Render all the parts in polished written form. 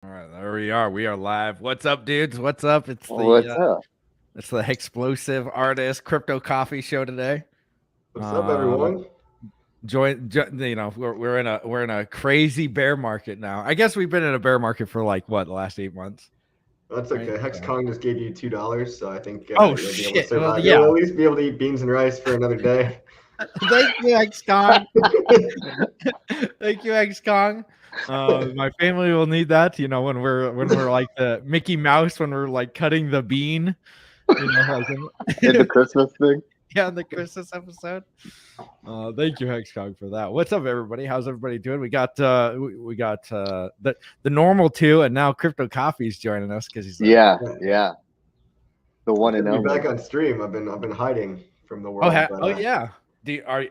All right, there we are. We are live. What's up, dudes? What's up? What's up? It's the Hexplosive Artist Crypto Coffee Show today. What's up, Uh, everyone? we're in a crazy bear market now. I guess we've been in a bear market for like what the last 8 months, That's right? okay. Hex Kong just gave you $2, so I think Oh you'll be able to shit! Well, survive. yeah. You'll at least be able to eat beans and rice for another day. Thank you, X Kong. Thank you, X Kong. My family will need that. You know, when we're like the Mickey Mouse when we're like cutting the bean. You know, like In the Christmas thing? yeah, on the Christmas episode. Thank you, Hexcog, for that. What's up, everybody? How's everybody doing? We got the normal two, and now Crypto Coffee's joining us because he's Yeah. The It's one good and to be only. back on stream. I've been hiding from the Oh, world. But, yeah.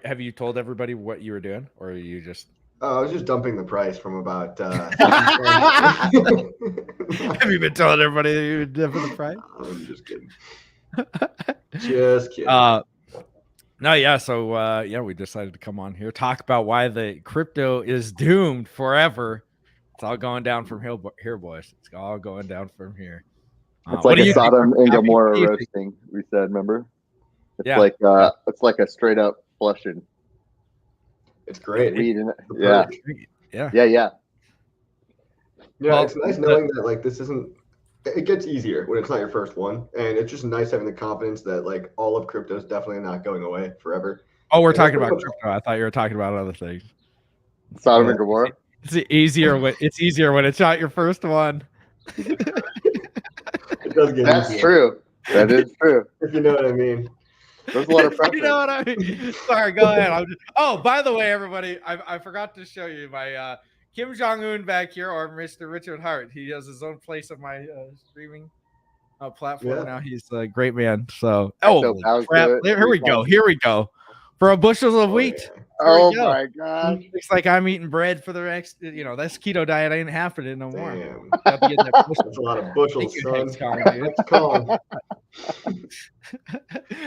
Have you told everybody what you were doing, or are you just? I was just dumping the price from about. Have you been telling everybody that you were dumping the price? I'm just kidding. Just kidding. No, yeah. So, we decided to come on here talk about why the crypto is doomed forever. It's all going down from here, boys. It's all going down from here. It's like a Sodom and Gomorrah Think? roasting, we said, remember? It's Yeah. It's like a straight up flushing. It's great. Weed in it. The Yeah. perk. Yeah. Yeah, it's nice knowing that like this isn't. It gets easier when it's not your first one, and it's just nice having the confidence that like all of crypto is definitely not going away forever. Oh, we're Yeah, talking pretty about much. crypto. I thought you were talking about other things. Sodom Yeah. and Gomorrah. It's easier when it's not your first one. It does get That's easier, true. That is true. if you know what I mean. There's a lot of pressure. You know what I mean? Sorry, go ahead. Oh, by the way, everybody, I forgot to show you my Kim Jong-un back here, or Mr. Richard Hart. He has his own place on my streaming platform Yeah. now. He's a great man. So, So how's crap. the- Here we go. Here we go. For a bushel of wheat. Yeah. Oh we go. my God. Looks like I'm eating bread for the next, that's keto diet ain't happening no more. Damn. Got to get that bushel. That's a lot of bushels, Thank you, son. Hex Kong, dude. That's Kong.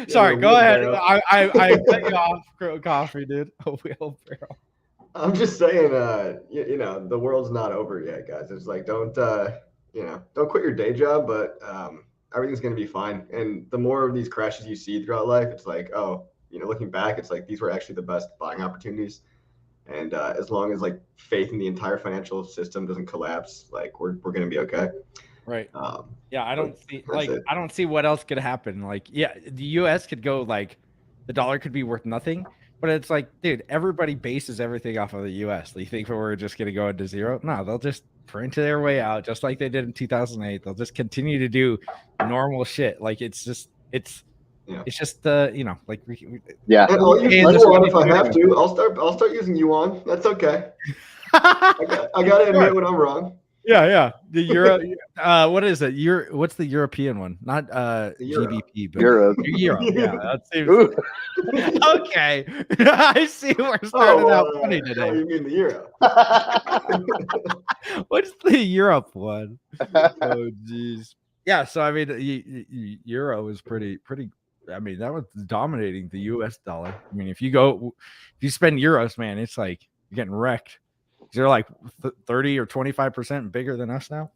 Sorry, Yeah, go ahead. wheelbarrow. I cut you off, coffee, dude. A wheelbarrow. I'm just saying, the world's not over yet, guys. It's like don't quit your day job, but everything's gonna be fine. And the more of these crashes you see throughout life, it's like, looking back, it's like these were actually the best buying opportunities. And as long as like faith in the entire financial system doesn't collapse, like we're gonna be okay. Right. Um, Yeah, I don't but see that's it. I don't see what else could happen. Like, yeah, the US could go like the dollar could be worth nothing, but it's like, dude, everybody bases everything off of the US. You think we're just gonna go into zero? No, they'll just print their way out just like they did in 2008. They'll just continue to do normal shit. Like it's just Yeah. it's just like Yeah. And I'll use Yeah, that's yuan what if I we have do. to. I'll start using yuan. That's okay. I gotta admit when I'm wrong. Yeah. The euro. What is it? What's the European one? Not euro. GBP, but Euros. Euro. Yeah, that seems Ooh. okay. I see. We're starting out funny Oh, today. you mean the euro? What's the Europe one? Oh, jeez. Yeah. So I mean, euro is pretty. I mean, that was dominating the U.S. dollar. I mean, if you spend euros, man, it's like you're getting wrecked. They're like 30 or 25% bigger than us now.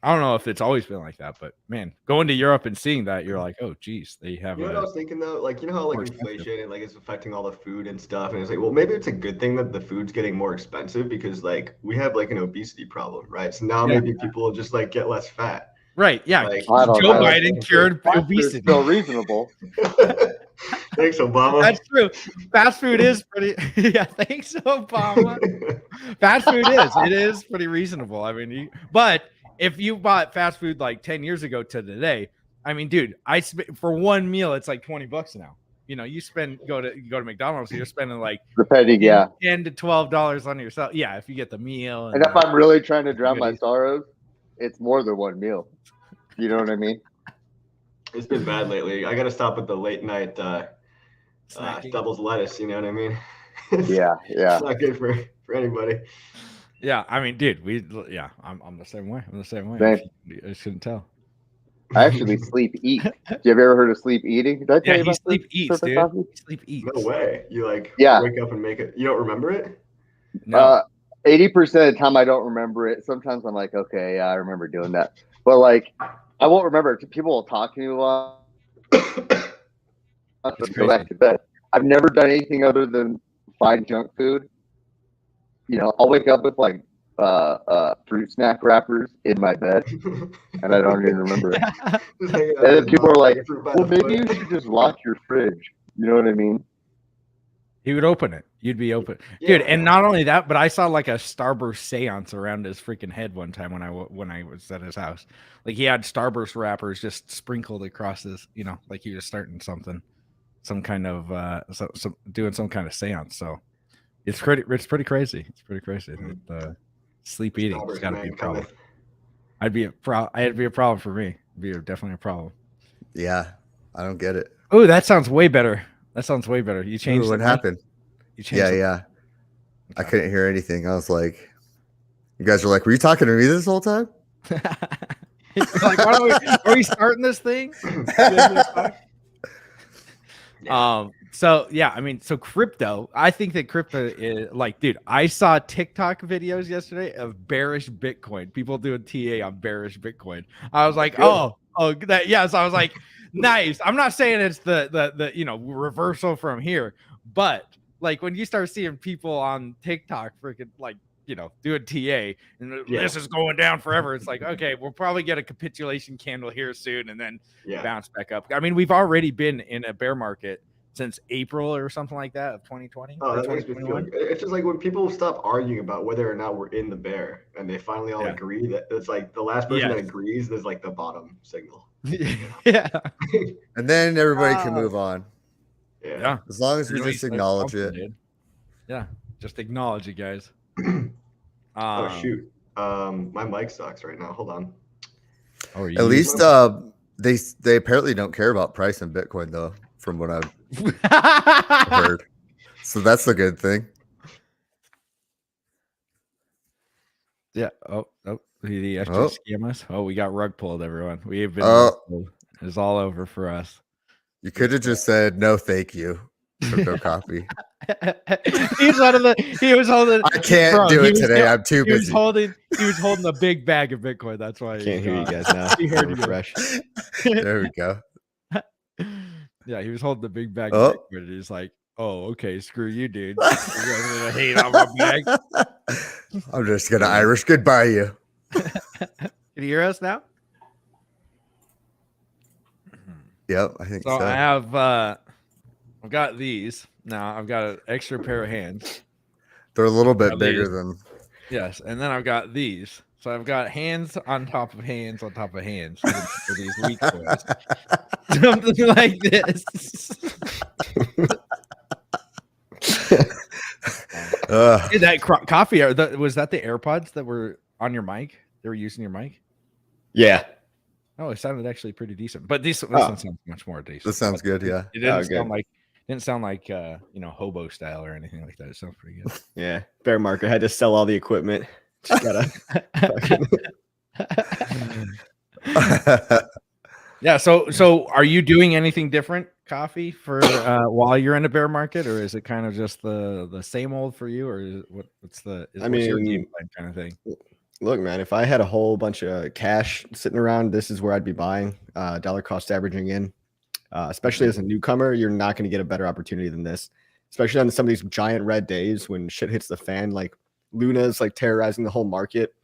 I don't know if it's always been like that, but man, going to Europe and seeing that, you're like, oh, geez, they have. You know what I was thinking though? Like, you know how more like expensive. inflation and like it's affecting all the food and stuff, and it's like, well, maybe it's a good thing that the food's getting more expensive because like we have like an obesity problem, right? So now maybe people will just like get less fat. Right? Yeah. Like, I don't Joe know. Biden cured It's obesity. still reasonable. Thanks, Obama. That's true. Fast food is pretty. Yeah. Thanks, Obama. Fast food is pretty reasonable. I mean, but if you bought fast food like 10 years ago to today, I mean, dude, for one meal, it's like $20 now. You know, you go to McDonald's, you're spending like Depending, yeah. $10 to $12 on yourself. Yeah, if you get the meal. And if I'm really trying to drown my sorrows, it's more than one meal. You know what I mean? It's been bad lately. I gotta stop with the late night Snacking. doubles lettuce. You know what I mean? Yeah. It's not good for anybody. Yeah, I mean, dude, I'm the same way. I'm the same way. Same. I shouldn't tell. I actually sleep eat. Have you ever heard of sleep eating? Did I tell Yeah, you he about sleep this? eats, Perfect dude. coffee? He sleep eats. No way. You like Yeah. wake up and make it. You don't remember it? No. 80% of the time I don't remember it. Sometimes I'm like, okay, yeah, I remember doing that. But like, I won't remember it. People will talk to me a lot. Go back to bed. I've never done anything other than find junk food. You know, I'll wake up with like fruit snack wrappers in my bed, and I don't even remember it. And then people are like, "Well, maybe you should just lock your fridge." You know what I mean? He would open it. You'd be open, dude. And not only that, but I saw like a Starburst seance around his freaking head one time when I was at his house. Like he had Starburst wrappers just sprinkled across his, you know, like he was starting something, some kind of doing some kind of seance. So it's pretty crazy. It's pretty crazy. Sleep eating has got to be a problem. I'd be a problem for me. It'd be definitely a problem. Yeah, I don't get it. Oh, that sounds way better. You changed. Ooh, what happened? You changed. Yeah. Okay. I couldn't hear anything. I was like, you guys were like, were you talking to me this whole time? Like, are we starting this thing? So yeah, I mean, so crypto, I think that crypto is like, dude, I saw TikTok videos yesterday of bearish Bitcoin, people doing TA on bearish Bitcoin. I was like, oh, that, yeah. So I was like, nice. I'm not saying it's the you know, reversal from here, but like when you start seeing people on TikTok freaking like, you know, doing TA and this is going down forever, it's like, okay, we'll probably get a capitulation candle here soon and then bounce back up. I mean, we've already been in a bear market since April or something like that of 2020. Oh, that makes me feel like, it's just like when people stop arguing about whether or not we're in the bear and they finally all agree that it's like the last person that agrees is like the bottom signal. Yeah. And then everybody can move on. Yeah. As long as we just acknowledge it. Dude. Yeah. Just acknowledge it, guys. Oh shoot. My mic sucks right now. Hold on. At least they apparently don't care about price in Bitcoin though, from what I've heard. So that's a good thing. Yeah. Oh, the extra scammers. Oh, we got rug pulled, everyone. We have been it's all over for us. You could have just said no, thank you. Crypto coffee. He was holding. I can't do it today. I'm too busy. He was holding a big bag of Bitcoin. That's why I can't hear you guys now. He heard you fresh. There we go. Yeah, he was holding the big bag of Bitcoin. And he's like, "Oh, okay, screw you, dude. You're gonna hate on my bag." I'm just gonna Irish goodbye you. Can you hear us now? Yep, I think so. I have I've got these. Now I've got an extra pair of hands. They're a little bit bigger than. Yes, and then I've got these. So I've got hands on top of hands on top of hands for these weak boys. Something like this. Dude, that coffee, was that the AirPods that were on your mic? They were using your mic? Yeah. Oh, it sounded actually pretty decent. But this one sounds much more decent. This sounds good, yeah. It didn't sound like you know, hobo style or anything like that. It sounds pretty good. Yeah. Bear market. Had to sell all the equipment. Just gotta Yeah, so are you doing anything different, coffee, for while you're in a bear market, or is it kind of just the same old for you, or is what's your game plan kind of thing? Look, man, if I had a whole bunch of cash sitting around, this is where I'd be buying. Dollar cost averaging in, especially as a newcomer, you're not going to get a better opportunity than this, especially on some of these giant red days when shit hits the fan. Like Luna's like terrorizing the whole market,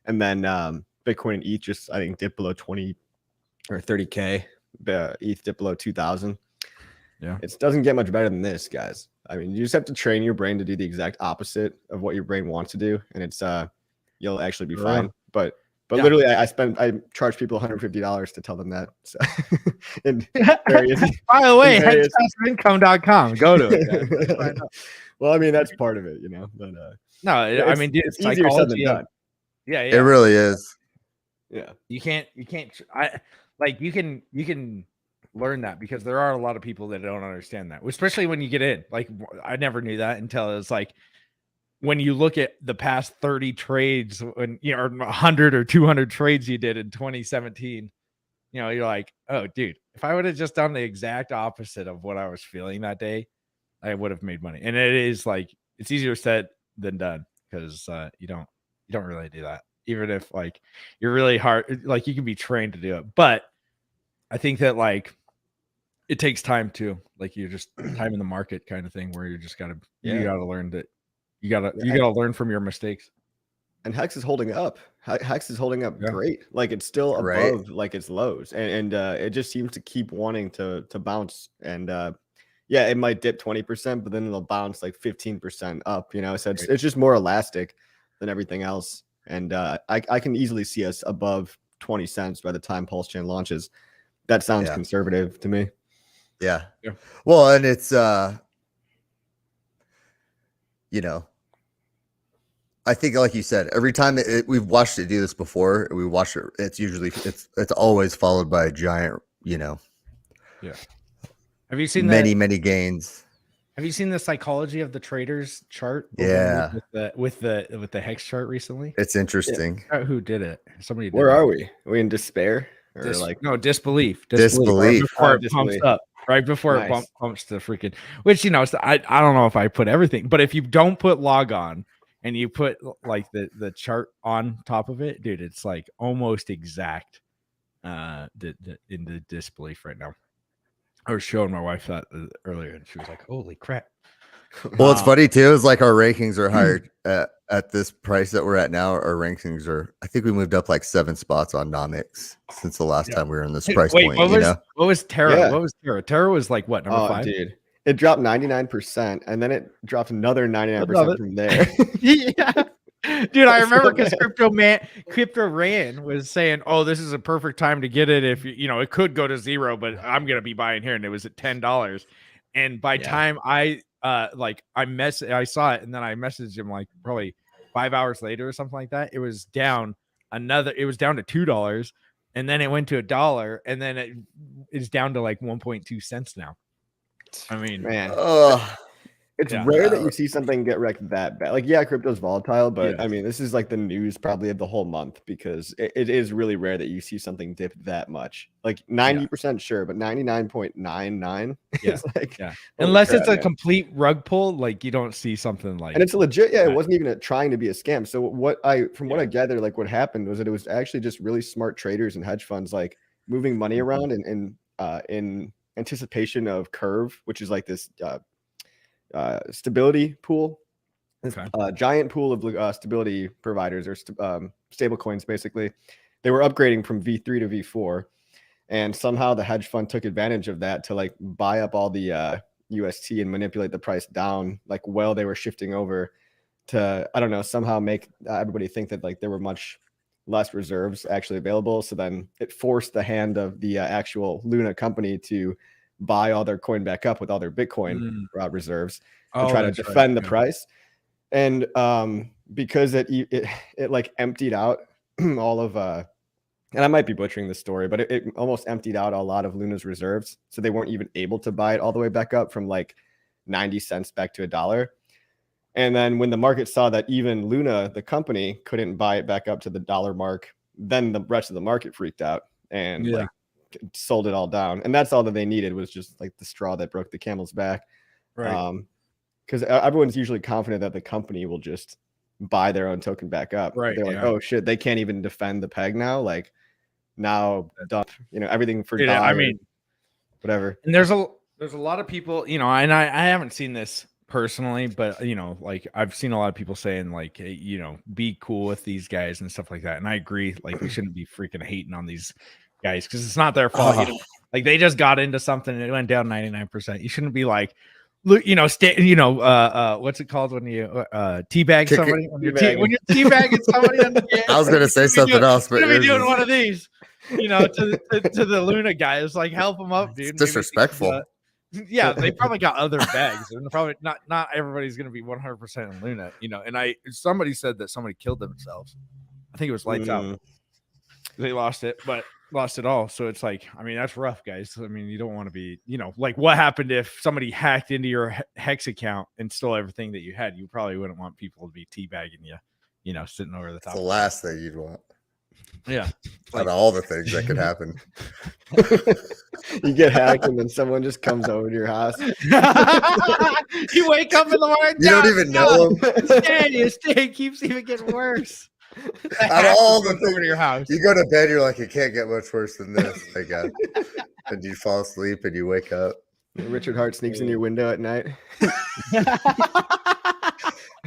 and then Bitcoin and ETH just, I think, dip below 20 or 30K. ETH dip below 2,000. Yeah, it doesn't get much better than this, guys. I mean, you just have to train your brain to do the exact opposite of what your brain wants to do, and it's you'll actually be fine. But literally, I charge people $150 to tell them that. So, by the way, hexplosideincome.com. Go to it. Well, I mean, that's part of it, you know. But no, I mean, it's easier said than done. Yeah, it really is. Yeah, you can learn that, because there are a lot of people that don't understand that, especially when you get in. Like, I never knew that until it's like, when you look at the past 30 trades, when you know, or 100 or 200 trades you did in 2017, you know, you're like, oh, dude, if I would have just done the exact opposite of what I was feeling that day, I would have made money. And it is like, it's easier said than done. because you don't really do that, even if like you're really hard, like you can be trained to do it. But I think that like it takes time too, like you're just time in the market kind of thing, where you just gotta learn that you gotta learn from your mistakes. And Hex is holding up. Hex is holding up great. Like it's still Right. above like its lows, and it just seems to keep wanting to bounce. And yeah, it might dip 20%, but then it'll bounce like 15% up. You know, so it's just more elastic than everything else. And I can easily see us above 20 cents by the time Pulse Chain launches. That sounds conservative to me. Yeah. Well, and it's you know, I think like you said, every time we've watched it do this before, we watch it. It's usually it's always followed by a giant, you know. Yeah. Have you seen many gains? Have you seen the psychology of the traders chart? Yeah. With the Hex chart recently. It's interesting. Who did it? Somebody. Where are we? Are we in despair or disbelief? Disbelief. Before it pumps up. Right before it pumps to freaking, which, you know, I don't know if I put everything, but if you don't put log on and you put like the chart on top of it, dude, it's like almost exact in the disbelief right now. I was showing my wife that earlier and she was like, holy crap. Well, it's funny too, is like our rankings are higher at this price that we're at now. Our rankings are, I think we moved up like 7 spots on Nomics since the last time we were in this price point. What was Terra? Yeah. What was Terra? Terra was like what, number 5? Dude, it dropped 99% and then it dropped another 99% from there. Yeah. Dude, I remember because Crypto Ran was saying, "Oh, this is a perfect time to get it. If you know, it could go to 0, but I'm gonna be buying here." And it was at $10. And by time I saw it, and then I messaged him like probably 5 hours later or something like that. It was down to $2, and then it went to $1, and then it is down to like 1.2 cents now. I mean, man. It's rare that you see something get wrecked that bad. Like, yeah, crypto's volatile, but I mean, this is like the news probably of the whole month because it is really rare that you see something dip that much. Like 90% sure, but 99.99 is like, unless it's a complete rug pull, like you don't see something like. And it's legit. Yeah, it wasn't even trying to be a scam. So what I gather, like what happened was that it was actually just really smart traders and hedge funds like moving money around in anticipation of Curve, which is like this. Stability pool, giant pool of stability providers or stable coins. Basically, they were upgrading from V3 to V4, and somehow the hedge fund took advantage of that to like buy up all the UST and manipulate the price down, like while they were shifting over to, I don't know, somehow make everybody think that like there were much less reserves actually available. So then it forced the hand of the actual Luna company to buy all their coin back up with all their Bitcoin reserves to try to defend the price. And because it like emptied out all of and I might be butchering the story, but it almost emptied out a lot of Luna's reserves, so they weren't even able to buy it all the way back up from like 90 cents back to $1. And then when the market saw that even Luna, the company, couldn't buy it back up to the $1 mark, then the rest of the market freaked out and like sold it all down. And that's all that they needed, was just like the straw that broke the camel's back. Right. Because everyone's usually confident that the company will just buy their own token back up. Right. They're like, oh shit, they can't even defend the peg now. Like now, dump, you know, everything for I mean, whatever. And there's a lot of people, you know, and I haven't seen this personally, but you know, like I've seen a lot of people saying like, hey, you know, be cool with these guys and stuff like that. And I agree, like we shouldn't be freaking hating on these guys because it's not their fault. You know? Like they just got into something and it went down 99%. You shouldn't be like, look, you know, what's it called when you teabag somebody? When you're teabagging somebody on the game. I was gonna say something else, but you're doing one of these, you know, to the Luna guys, like help them up, dude. It's disrespectful. Yeah, they probably got other bags, and probably not everybody's gonna be 100% in Luna, you know. And somebody said that somebody killed themselves. I think it was Lights Out. They lost it all. So it's like, I mean, that's rough, guys. I mean, you don't want to be, you know, like what happened if somebody hacked into your Hex account and stole everything that you had? You probably wouldn't want people to be teabagging you, you know, sitting over the top. It's the last thing you'd want. Yeah. Out of all the things that could happen. You get hacked, and then someone just comes over to your house. You wake up in the morning. You don't even know him. His day keeps even getting worse. Out of all the Over to things, your house. you go to bed, you're like, it can't get much worse than this. Like, and you fall asleep and you wake up. Richard Hart sneaks in your window at night.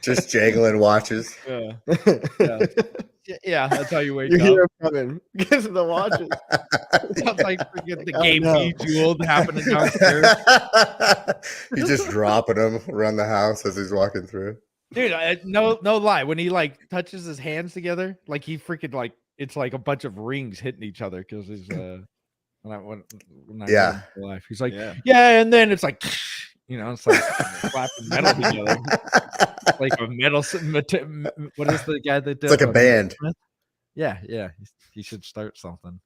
Just jangling watches. Yeah. Yeah, that's how you wake You up. hear him coming because of the watches. Sounds like freaking the Oh, game no. Bejeweled happening downstairs. He's just dropping them around the house as he's walking through. Dude, no lie. When he like touches his hands together, like he freaking like it's like a bunch of rings hitting each other because he's when I Yeah. life. He's like, Yeah. yeah, and then it's like, you know, it's like slapping metal together, like a metal. What is the guy that does? It's like a band. Yeah, he should start something.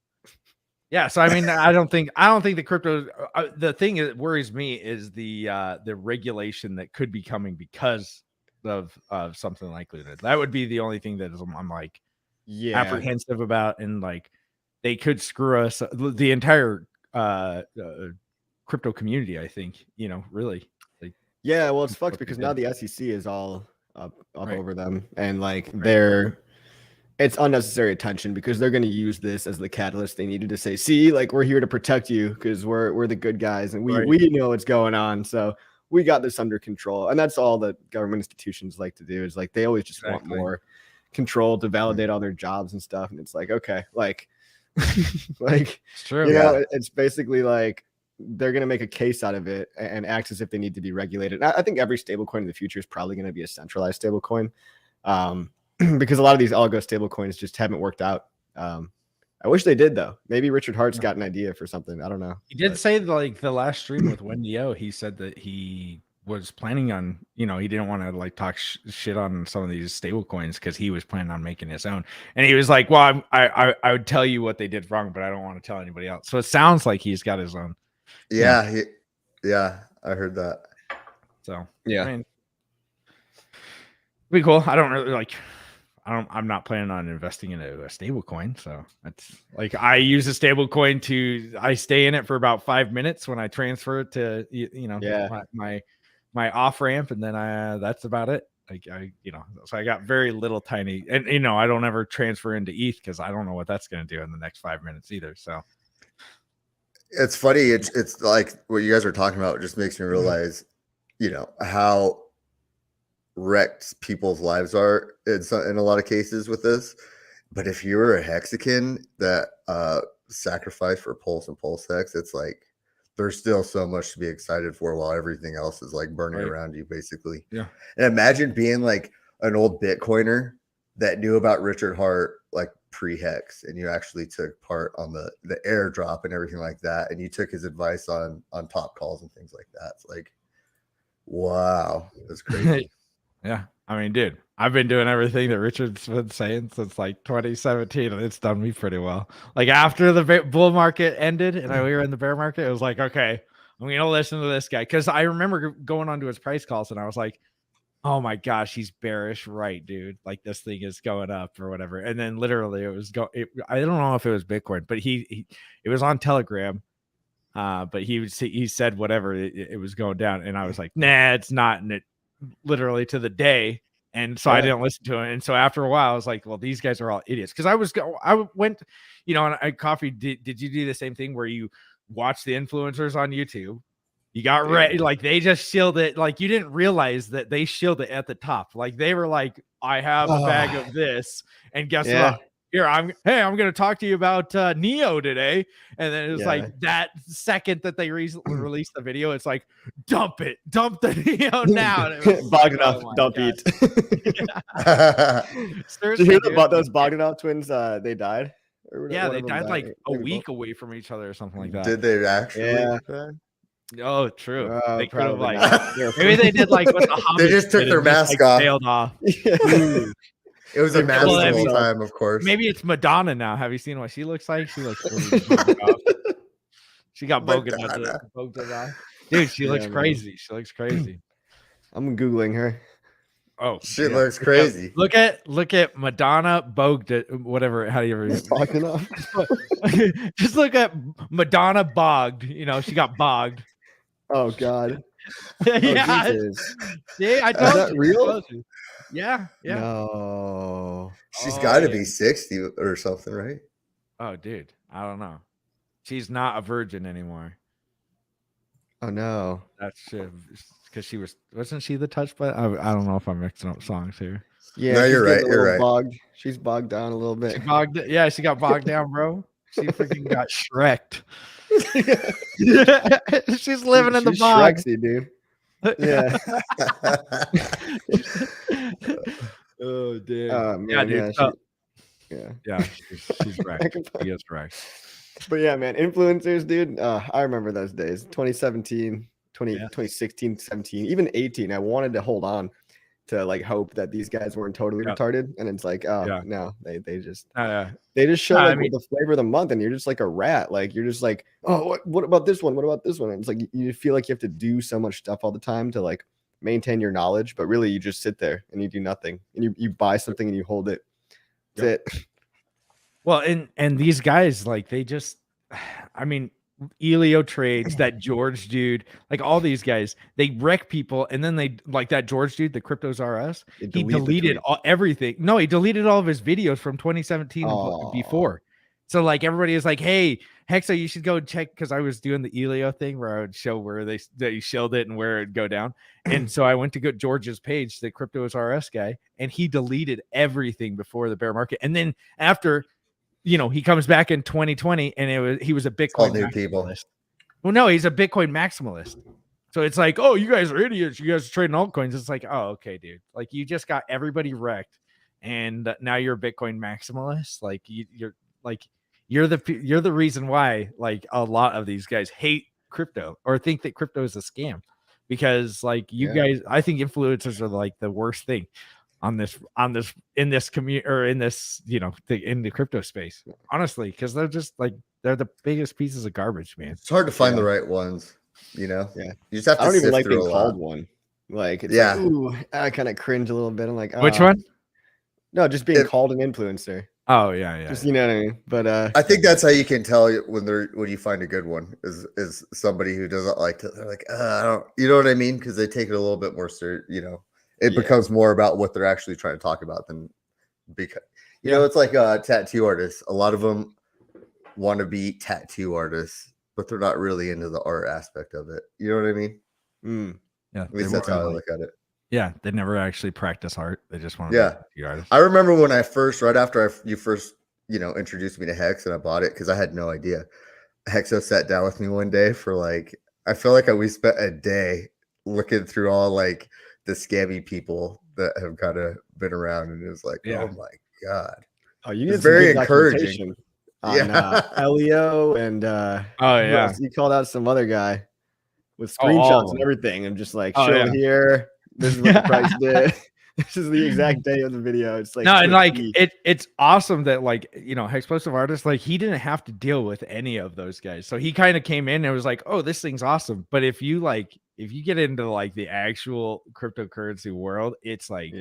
Yeah, so I mean, I don't think the crypto. The thing that worries me is the regulation that could be coming because of something like Luna. That would be the only thing that I'm like apprehensive about, and like they could screw us, the entire crypto community. I think, you know, really. Like, Yeah, well, it's fucked because now the SEC is all up over them, and like it's unnecessary attention because they're going to use this as the catalyst they needed to say, see, like we're here to protect you because we're the good guys and we know what's going on, so we got this under control. And that's all that government institutions like to do, is like they always just want more control to validate all their jobs and stuff. And it's like, okay, like like it's true. You know, it's basically like they're going to make a case out of it and act as if they need to be regulated. I think every stablecoin in the future is probably going to be a centralized stablecoin, because a lot of these algo stablecoins just haven't worked out. I wish they did, though. Maybe Richard Hart's got an idea for something. I don't know. He did say, like, the last stream with Wendy O, he said that he was planning on, you know, he didn't want to like talk shit on some of these stable coins because he was planning on making his own. And he was like, well, I would tell you what they did wrong, but I don't want to tell anybody else. So it sounds like he's got his own. Yeah. Yeah, I heard that. So, yeah. I mean, be cool. I don't really like, I'm not planning on investing in a stable coin. So that's like, I use a stable coin I stay in it for about 5 minutes when I transfer it to, you know, my off ramp. And then that's about it. Like so I got very little tiny, and, you know, I don't ever transfer into ETH because I don't know what that's going to do in the next 5 minutes either. So it's funny. It's like what you guys were talking about. It just makes me realize, you know, how wrecked people's lives are in a lot of cases with this. But if you're a Hexagon that sacrificed for Pulse and Pulse Hex, it's like there's still so much to be excited for while everything else is like burning around you, basically. Yeah. And imagine being like an old Bitcoiner that knew about Richard Hart like pre-Hex, and you actually took part on the airdrop and everything like that, and you took his advice on top calls and things like that. It's like, wow, that's crazy. Yeah, I mean, dude, I've been doing everything that Richard's been saying since like 2017, and it's done me pretty well. Like after the bull market ended and we were in the bear market, it was like, okay, I'm gonna listen to this guy, because I remember going onto his price calls and I was like, oh my gosh, he's bearish, right, dude? Like this thing is going up or whatever. And then literally it was I don't know if it was Bitcoin, but it was on Telegram. But he said whatever it was going down, and I was like, nah, it's not. And it literally to the day, and so I didn't listen to it. And so after a while I was like, well, these guys are all idiots, because I went, you know, and I coffee did you do the same thing where you watch the influencers on YouTube, you got ready, like they just shield it, like you didn't realize that they shield it at the top, like they were like, I have a bag of this, and guess what, here I'm going to talk to you about Neo today. And then it was like that second that they released the video, it's like, dump the Neo now. Bogdanov, dump it. Did you hear about those Bogdanov twins? They died. Yeah, they died like a week away from each other or something like that. Did they actually? Yeah. Oh, true. They could have like maybe they did like what the they just took their mask off. Sailed off. It was a mask the whole time, of course. Maybe it's Madonna now. Have you seen what she looks like? She looks she got bogan off. Dude, she looks crazy. She looks crazy. I'm Googling her. Oh, Shit yeah. looks crazy. Look at Madonna bogged it, whatever. How do you ever Talking off. just look at Madonna bogged? You know, she got bogged. Oh God. Yeah. Jesus. See, I Is told that you. real? I told you. Yeah. Yeah. No. She's Oh, got to yeah. be 60 or something, right? Oh, dude. I don't know. She's not a virgin anymore. Oh no. That's because wasn't she the touch button? I don't know if I'm mixing up songs here. Yeah, No, she's you're getting right, a you're little right. bogged. She's bogged down a little She bit. she got bogged down, bro. She freaking got shreked. She's living in the She's bog. Shrexy, dude. Yeah. Oh, damn. Oh man, dude. yeah. She's wrecked. She is wrecked. But yeah, man, influencers, dude. I remember those days. 2017, 2016, 17, even 18. I wanted to hold on to like hope that these guys weren't totally retarded. And it's like, no, they just show like the flavor of the month, and you're just like a rat. Like you're just like, oh, what about this one? What about this one? And it's like you feel like you have to do so much stuff all the time to like maintain your knowledge, but really you just sit there and you do nothing, and you buy something and you hold it. That's it. Well, and these guys, like, they just, I mean, Elio trades, that George dude, like all these guys, they wreck people, and then they like that George dude, the Cryptos RS. He deleted everything. No, he deleted all of his videos from 2017 before. So like everybody is like, "Hey, Hexa, you should go check," because I was doing the Elio thing where I would show where they shelled it and where it'd go down. And so I went to go George's page, the Cryptos RS guy, and he deleted everything before the bear market. And then after, you know, he comes back in 2020 and he was a Bitcoin maximalist. Well, no, he's a Bitcoin maximalist. So it's like, oh, you guys are idiots. You guys are trading altcoins. It's like, oh, okay, dude. Like you just got everybody wrecked, and now you're a Bitcoin maximalist. Like you're the reason why like a lot of these guys hate crypto or think that crypto is a scam, because like you guys, I think influencers are like the worst thing in this community or in this, you know, in the crypto space, honestly, because they're just like, they're the biggest pieces of garbage, man. It's hard to find the right ones, you know. Yeah, you just have to. I don't even sift like through being a called lot. one. Like, it's like, ooh, I kind of cringe a little bit. I'm like, which one? No, just being called an influencer. Oh yeah. Just, you know what I mean? But I think that's how you can tell when you find a good one is somebody who doesn't like to. They're like, I don't, you know what I mean? Because they take it a little bit more serious. You know, it becomes more about what they're actually trying to talk about than because you know, it's like tattoo artists. A lot of them want to be tattoo artists, but they're not really into the art aspect of it. You know what I mean? Yeah, at least that's how I look at it. Yeah, they never actually practice art. They just want to be artists. I remember when right after you first, you know, introduced me to Hex and I bought it because I had no idea. Hexo sat down with me one day for like, I feel like we spent a day looking through all like the scammy people that have kind of been around, and it was like, oh my god. Oh, you it's very encouraging. On, Elio and he called out some other guy with screenshots and everything, and just like show here. This is what the price did. This is the exact day of the video. It's like, no, and like it's awesome that like, you know, Hexplosive artist, like he didn't have to deal with any of those guys. So he kind of came in and was like, oh, this thing's awesome. But if you get into like the actual cryptocurrency world, it's like,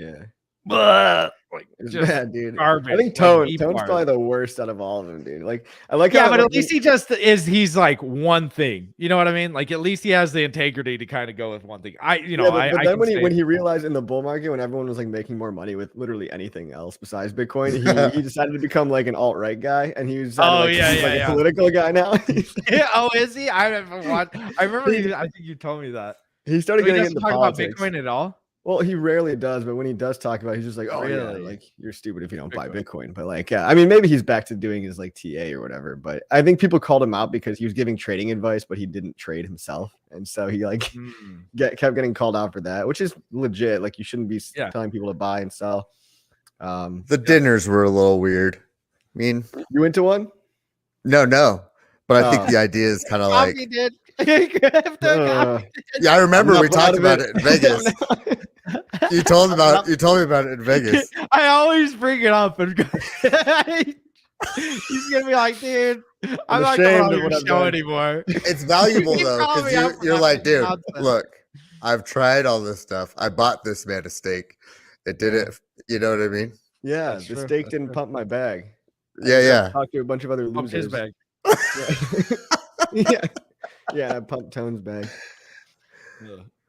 like it's just bad, dude. Garbage. I think Tone's probably the worst out of all of them, dude. Like, I like, but at least he's like one thing. You know what I mean? Like, at least he has the integrity to kind of go with one thing. But then when he realized in the bull market, when everyone was like making more money with literally anything else besides Bitcoin, he decided to become like an alt-right guy, and he was a political guy now. Oh, is he? I haven't watched. I remember. I think you told me that he started getting into talk politics. about Bitcoin at all. Well, he rarely does, but when he does talk about it, he's just like, oh, really? Yeah, like, you're stupid if you don't buy Bitcoin. But like, I mean, maybe he's back to doing his like TA or whatever. But I think people called him out because he was giving trading advice, but he didn't trade himself. And so he like kept getting called out for that, which is legit. Like, you shouldn't be telling people to buy and sell. The dinners were a little weird. I mean, you went to one? No. But I think the idea is kind of like, I remember we talked about it in Vegas. You told me about it in Vegas. I always bring it up, and he's gonna be like, dude, I'm not going on your show anymore. It's valuable though, because you're like, dude, look, I've tried all this stuff. I bought this man a steak. It did it. You know what I mean? Yeah, That's the true, steak that's didn't true. pump my bag. Yeah, yeah. Talked to a bunch of other Pumped his losers. bag. Yeah. Yeah, I pumped Tone's bag.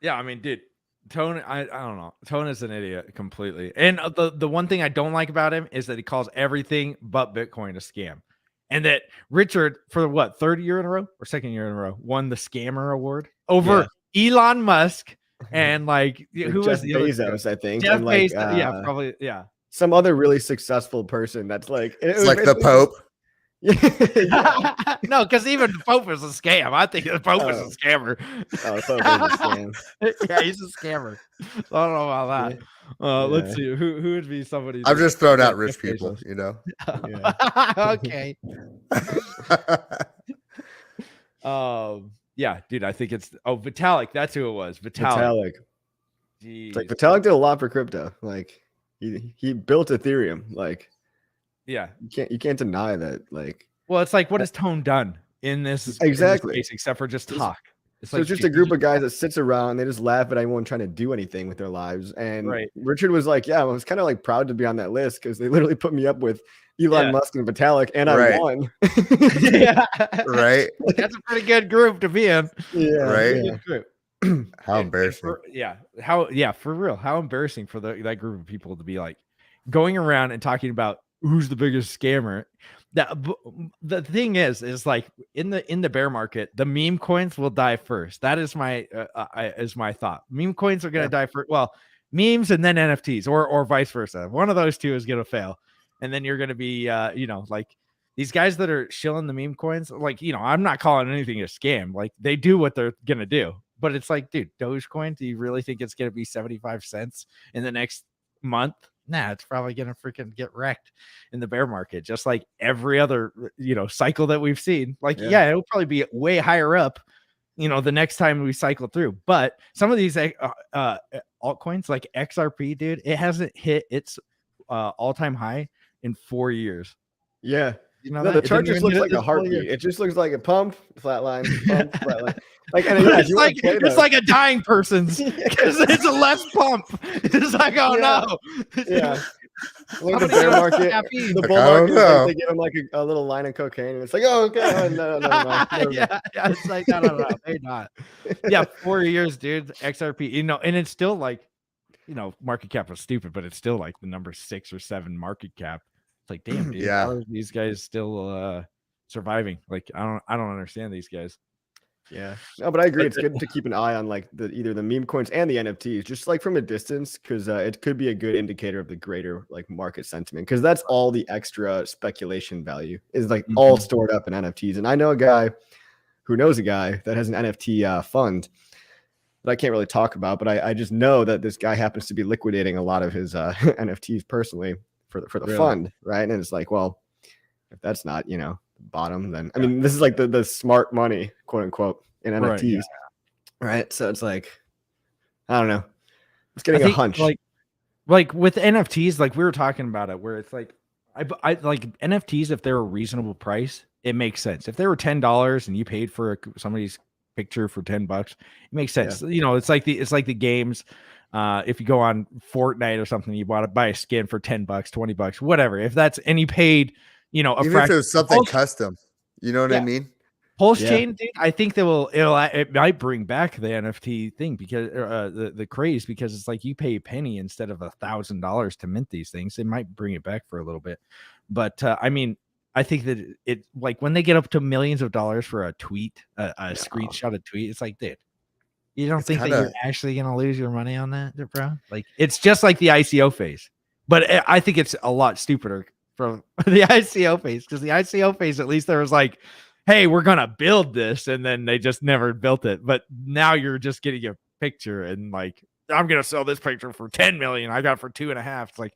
Yeah, I mean, dude, Tone, I don't know. Tone is an idiot completely. And the one thing I don't like about him is that he calls everything but Bitcoin a scam. And that Richard, for what, third year in a row or second year in a row, won the scammer award over Elon Musk and like who Jeff was the other guy? Bezos, I think. Jeff and like, Bezos, yeah, probably, yeah. some other really successful person that's like It's like the Pope. Yeah. No, because even the Pope is a scam. I think the Pope is a scammer. Oh, Pope is a scam. Yeah, he's a scammer. So I don't know about that. Let's see who would be somebody. I'm just throwing out Jeff rich Bezos. people, you know. Okay. Yeah, dude, I think it's Vitalik. That's who it was. Vitalik. It's like Vitalik did a lot for crypto. Like he built Ethereum. Like yeah, you can't deny that. Like, well, it's like what has Tone done in this exactly in this case, except for just talk? So it's just a group of guys that sits around. They just laugh at anyone trying to do anything with their lives. And Richard was like, "Yeah, I was kind of like proud to be on that list because they literally put me up with Elon Musk and Vitalik, and I won." Yeah, right. That's a pretty good group to be in. Yeah, right. Good group. How embarrassing. For real. How embarrassing for that group of people to be like going around and talking about who's the biggest scammer. The thing is like in the bear market, the meme coins will die first. That is my thought. Meme coins are going to die first. Well, memes and then NFTs or vice versa. One of those two is going to fail. And then you're going to be, like these guys that are shilling the meme coins. Like, I'm not calling anything a scam. Like they do what they're going to do. But it's like, dude, Dogecoin, do you really think it's going to be 75 cents in the next month? Nah, it's probably going to freaking get wrecked in the bear market, just like every other, cycle that we've seen. Like, it'll probably be way higher up, the next time we cycle through. But some of these altcoins, like XRP, dude, it hasn't hit its all-time high in 4 years. Yeah. The chart just looks like a heartbeat. It just looks like a pump, flatline, pump, flatline. Like, and it's like a dying person's because it's a less pump. It's like, oh no. Yeah. Look at the bear market, the bull market, like, they give them like a little line of cocaine, and it's like, oh, okay, no. Yeah, it's like, no, they're not. Yeah, 4 years, dude. XRP, and it's still like, market cap was stupid, but it's still like the number 6 or 7 market cap. It's like, damn, dude, how are these guys still surviving? Like, I don't understand these guys. Yeah, no, but I agree. It's good to keep an eye on like either the meme coins and the NFTs, just like from a distance, because it could be a good indicator of the greater like market sentiment. Because that's all the extra speculation value is like all stored up in NFTs. And I know a guy who knows a guy that has an NFT fund that I can't really talk about, but I just know that this guy happens to be liquidating a lot of his NFTs personally for the fund, right? And it's like, well, if that's not bottom, then I mean, this is like the smart money, quote unquote, in NFTs, right? So it's like, I don't know, it's getting a hunch. Like with NFTs, like we were talking about it, where it's like, I like NFTs. If they're a reasonable price, it makes sense. If they were $10 and you paid for somebody's picture for $10, it makes sense. It's like the games. If you go on Fortnite or something, you want to buy a skin for $10, $20, whatever. If that's and you paid, even if it was something custom, you know what I mean? Pulse chain, dude, I think it might bring back the NFT thing because the craze, because it's like you pay a penny instead of $1,000 to mint these things. It might bring it back for a little bit, but I mean, I think that it like when they get up to millions of dollars for a tweet, a screenshot of tweet, it's like, dude, you don't think that you're actually gonna lose your money on that, bro? Like it's just like the ICO phase, but I think it's a lot stupider from the ICO phase, because the ICO phase, at least there was like, hey, we're gonna build this, and then they just never built it. But now you're just getting a picture and like, I'm gonna sell this picture for 10 million. I got it for 2.5. It's like,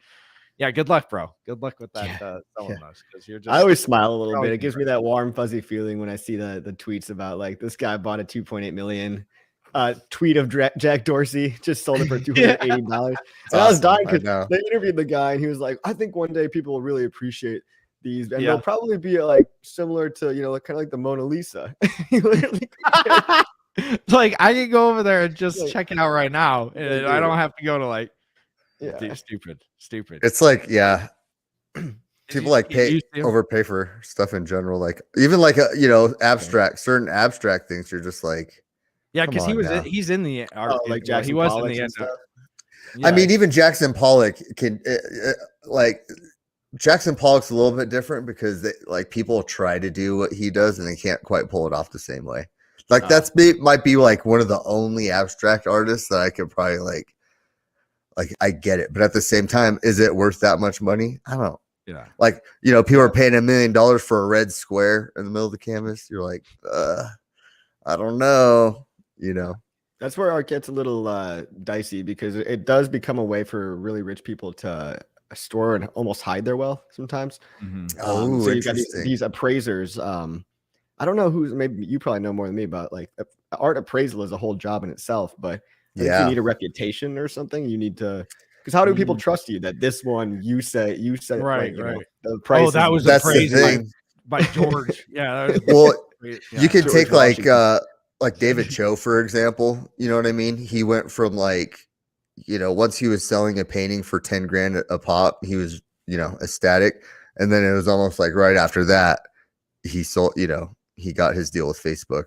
yeah, good luck, bro. Good luck with that selling those, because you're just. I always smile a little bit. It gives me that warm, fuzzy feeling when I see the tweets about like this guy bought a 2.8 million. Tweet of Jack Dorsey just sold it for $280. And awesome. I was dying because they interviewed the guy and he was like, I think one day people will really appreciate these, and they'll probably be like similar to kind of like the Mona Lisa. Like I can go over there and just check it out right now, and I don't have to go to like Yeah. Stupid. It's like, yeah, Did people like you see 'em? overpay for stuff in general. Like even like certain abstract things. You're just like, Yeah, come because on now. he's in the art. Oh, like he Jackson was in Pollock the and end. stuff. I mean, even Jackson Pollock can like Jackson Pollock's a little bit different because like people try to do what he does and they can't quite pull it off the same way. Like might be like one of the only abstract artists that I could probably like I get it, but at the same time, is it worth that much money? I don't. Yeah. Like, people are paying $1 million for a red square in the middle of the canvas. You're like, I don't know. That's where art gets a little dicey because it does become a way for really rich people to store and almost hide their wealth sometimes. Oh, so you've got interesting. these appraisers. I don't know who's, maybe you probably know more than me about like art appraisal is a whole job in itself, but I think you need a reputation or something. You need to, because how do people trust you that this one you say right, like, right. The price that's the thing. by George. Yeah. You can George take Washington. like David Cho, for example. You know what I mean? He went from like, once he was selling a painting for 10 grand a pop, he was, ecstatic. And then it was almost like right after that, he sold, he got his deal with Facebook.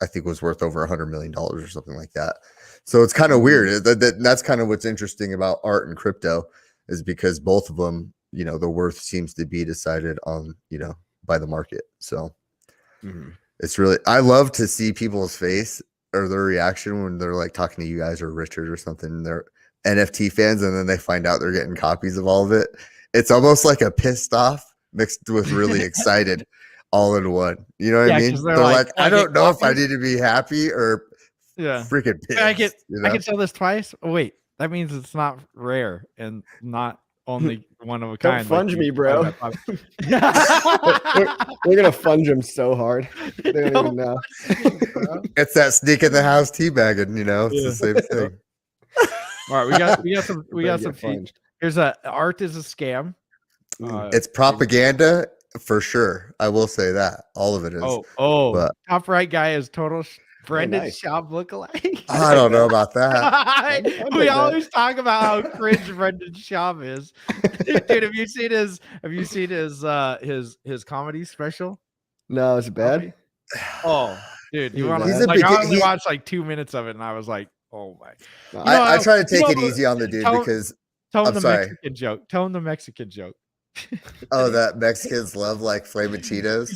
I think it was worth over $100 million or something like that. So it's kind of weird. That's kind of what's interesting about art and crypto is because both of them, the worth seems to be decided on, by the market. So it's really, I love to see people's face or their reaction when they're like talking to you guys or Richard or something. They're NFT fans and then they find out they're getting copies of all of it. It's almost like a pissed off mixed with really excited all in one. You know what I mean? They're like I don't know if I need to be happy or freaking pissed. I can sell this twice. Oh, wait, that means it's not rare and not only one of a kind. Don't funge me, bro. we're gonna funge them so hard. They don't even know. It's that sneak in the house teabagging, it's the same thing. All right, we got some funged. Here's art is a scam. It's propaganda for sure. I will say that all of it is. But top right guy is total Brendan Schaub lookalike. I don't know about that. We always talk about how cringe Brendan Schaub is. Dude, have you seen his comedy special? No, it's bad. Oh, dude, you want to I only watched like 2 minutes of it, and I was like, oh my. I try to take it easy on the dude because tell him the Mexican joke. Tell him the Mexican joke. Oh, that Mexicans love like flaming Cheetos.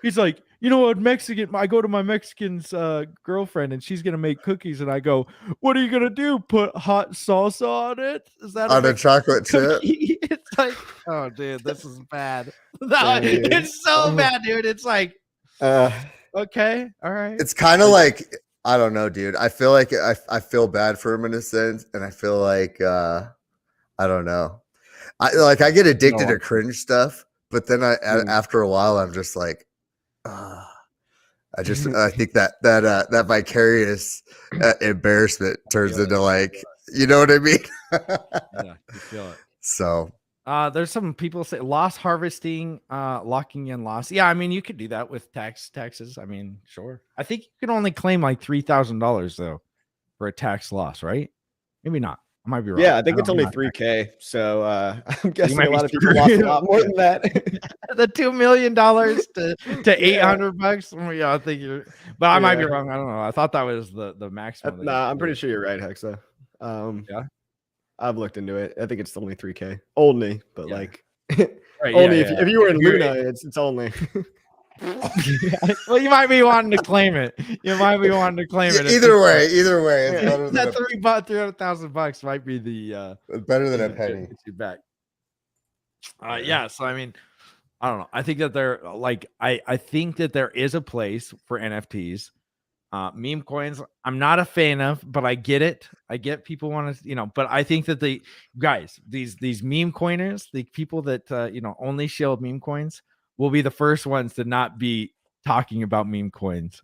He's like, you know what, Mexican? I go to my Mexican's girlfriend and she's gonna make cookies, and I go, "What are you gonna do? Put hot salsa on it? Is that on a chocolate chip?" It's like, oh, dude, this is bad. No, it's so bad, dude. It's like, okay, all right. It's kind of like, I don't know, dude. I feel like I feel bad for him in a sense, and I feel like I don't know. I get addicted to cringe stuff, but then after a while, I'm just like, I think that vicarious embarrassment turns into like, you know what I mean? Yeah, you feel it. So there's some people say loss harvesting, locking in loss. Yeah, I mean, you could do that with taxes. I mean, sure. I think you can only claim like $3,000 though for a tax loss, right? Maybe not. I might be wrong. Yeah, I think it's only $3,000. So I'm guessing a lot of people lost a lot more than that. The $2 million to $800. Yeah, I think you're, but I might be wrong. I don't know. I thought that was the maximum. Nah, I'm pretty sure you're right, Hexa. Yeah, I've looked into it. I think it's only $3,000 only, but like right, only if you were in Luna, it's only. Well, you might be wanting to claim it. Either way, it's better that $300,000 might be the better than a penny. Get you back. Yeah. So I mean, I don't know. I think that I think that there is a place for NFTs. Meme coins, I'm not a fan of, but I get it. I get people want to, but I think that the guys, these meme coiners, the people that only shield meme coins, will be the first ones to not be talking about meme coins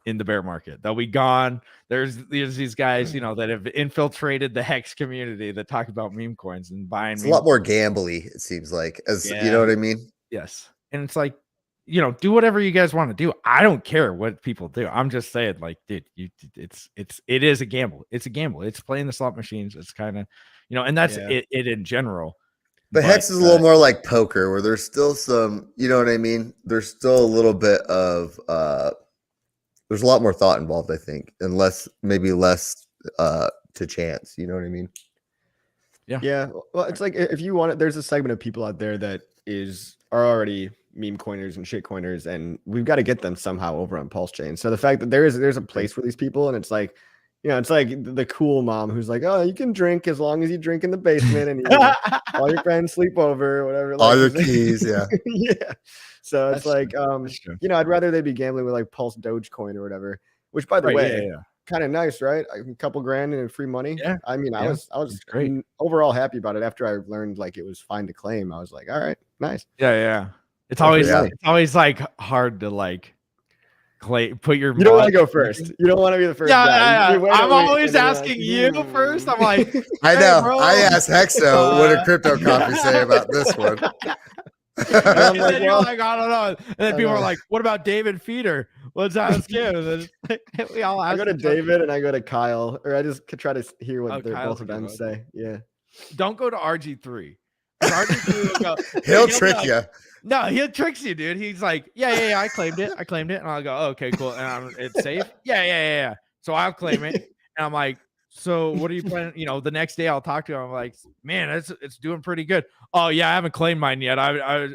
in the bear market. They'll be gone. There's these guys, that have infiltrated the Hex community that talk about meme coins and buying. It's a lot more gambly, it seems like, you know what I mean? Yes. And it's like, do whatever you guys want to do. I don't care what people do. I'm just saying, like, dude, it is a gamble. It's a gamble. It's playing the slot machines. It's kind of, and that's it in general. But Hex is a little more like poker, where there's still some, you know what I mean? There's still a little bit of there's a lot more thought involved, I think, and maybe less to chance. You know what I mean? Yeah. Well, it's like if you want it, there's a segment of people out there that are already meme coiners and shit coiners, and we've got to get them somehow over on Pulse Chain. So the fact that there's a place for these people, and it's like, it's like the cool mom who's like, oh, you can drink as long as you drink in the basement, and all your friends sleep over, or whatever. All your keys, yeah. Yeah. So it's That's like, true. I'd rather they be gambling with like Pulse Dogecoin or whatever. Which, by the way, kind of nice, right? A couple grand in free money. Yeah. I mean, I was great. Overall happy about it. After I learned like it was fine to claim, I was like, all right, nice. Yeah. It's always like hard to like put your. You don't want to go first. You don't want to be the first. Yeah. I'm always asking you first. I'm like, I know. Bro. I asked Hexo, what did Crypto Coffee say about this one? And then you're like, I don't know. And then people are like, what about David Feeder? Let's ask him. And then we all ask. I go to David and I go to Kyle, or I just try to hear what Kyle's both of them say. Yeah. Don't go to RG3. RG3 will go, He'll trick you. No, he'll tricks you, dude. He's like, yeah, I claimed it. And I'll go, oh, okay, cool. And it's safe. Yeah. So I'll claim it. And I'm like, so what are you planning? The next day I'll talk to him. I'm like, man, it's doing pretty good. Oh yeah, I haven't claimed mine yet. I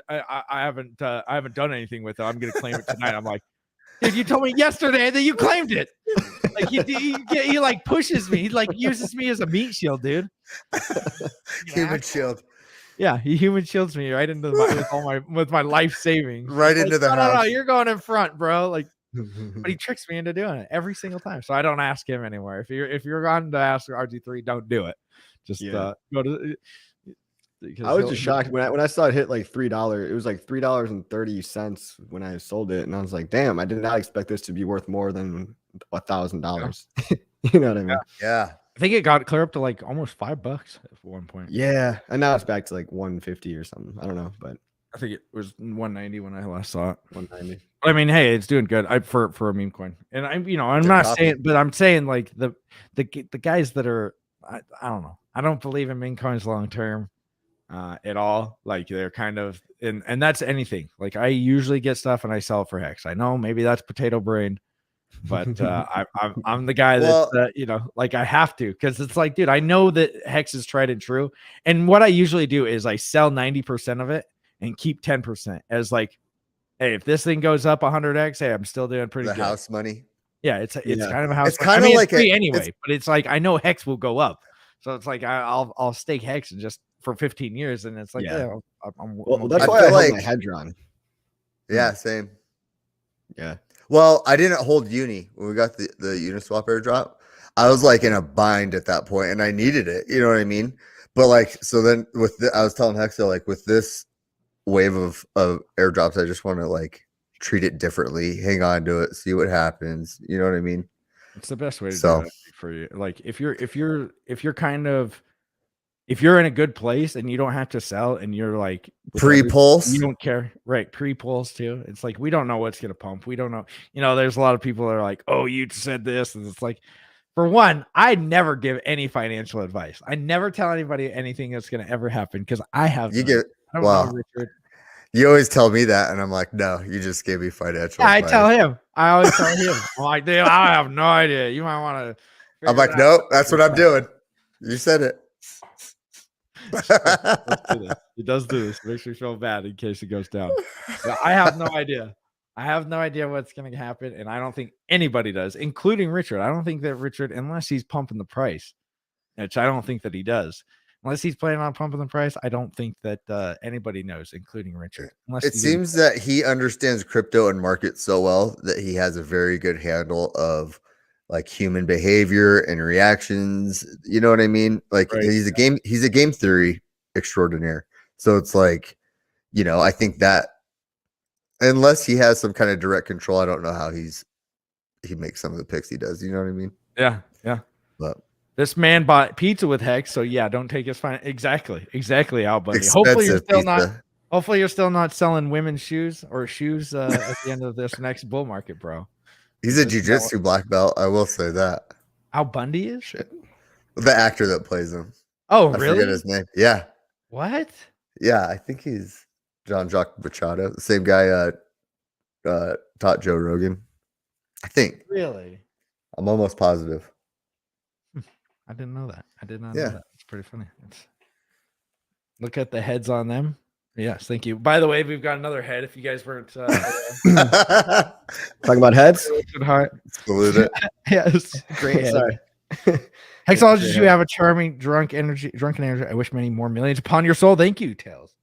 haven't done anything with it. I'm gonna claim it tonight. I'm like, dude, you told me yesterday that you claimed it. Like he like pushes me. He like uses me as a meat shield, dude. Human shield. Yeah, he human shields me right into with my life savings. Right into the house. No, you're going in front, bro. Like, but he tricks me into doing it every single time. So I don't ask him anymore. If you're on to ask RG3, don't do it. Just go to. I was just shocked when I saw it hit like $3. It was like $3.30 when I sold it, and I was like, damn, I did not expect this to be worth more than $1,000. You know what I mean? Yeah. I think it got clear up to like almost $5 at one point. Yeah, and now it's back to like 150 or something. I don't know, but I think it was 190 when I last saw it. 190. I mean, hey, it's doing good. For a meme coin, and I'm not saying, but I'm saying like the guys that are, I don't know. I don't believe in meme coins long term at all. Like they're kind of, and that's anything. Like I usually get stuff and I sell it for Hex. I know maybe that's potato brain. But I'm the guy that like I have to, because it's like, dude, I know that Hex is tried and true, and what I usually do is I sell 90% of it and keep 10% as like, hey, if this thing goes up 100x, hey, I'm still doing pretty good. House money. Yeah, it's kind of a house. It's kind of like anyway, but it's like I know Hex will go up, so it's like I'll stake Hex and just for 15 years, and it's like that's why I hold my head drawn. Yeah, same. Yeah. Well, I didn't hold Uni when we got the Uniswap airdrop. I was like in a bind at that point, and I needed it. You know what I mean? But like, so then I was telling Hexo, like with this wave of airdrops, I just want to like treat it differently, hang on to it, see what happens. You know what I mean? It's the best way to do it for you. Like if you're kind of, if you're in a good place and you don't have to sell and you're like pre-pulse, you don't care, right? Pre-pulse too. It's like, we don't know what's going to pump. We don't know. There's a lot of people that are like, oh, you said this. And it's like, for one, I never give any financial advice. I never tell anybody anything that's going to ever happen, because I have. Wow. You always tell me that, and I'm like, no, you just gave me financial advice. I tell him. I always tell him. I'm like, dude, I have no idea. You might want to. I'm like, no, that's what I'm doing. You said it. He does do this. Makes me feel bad in case it goes down. But I have no idea. I have no idea what's going to happen, and I don't think anybody does, including Richard. I don't think that Richard, unless he's pumping the price, which I don't think that he does, unless he's planning on pumping the price, I don't think that anybody knows, including Richard. It seems that he understands crypto and markets so well that he has a very good handle of like human behavior and reactions. You know what I mean? Like he's a game theory extraordinaire. So it's like, I think that unless he has some kind of direct control, I don't know how he makes some of the picks he does. You know what I mean? Yeah. But this man bought pizza with Hex, so yeah, don't take his fine. Exactly, Al Bundy. Hopefully you're still pizza. Hopefully, you're still not selling women's shoes or shoes at the end of this next bull market, bro. He's a jiu-jitsu black belt. I will say that. Al Bundy is? Shit. The actor that plays him. Oh, I really? forget his name. Yeah. What? Yeah, I think he's Jean-Jacques Machado, the same guy taught Joe Rogan. I think. Really? I'm almost positive. I didn't know that. I did not Yeah. know that. It's pretty funny. Look at the heads on them. Yes, thank you. By the way, we've got another head. If you guys weren't Talking about heads. Salute it. Yes, great head. Sorry. Hexologist, you have a charming drunken energy. I wish many more millions upon your soul. Thank you, Tails.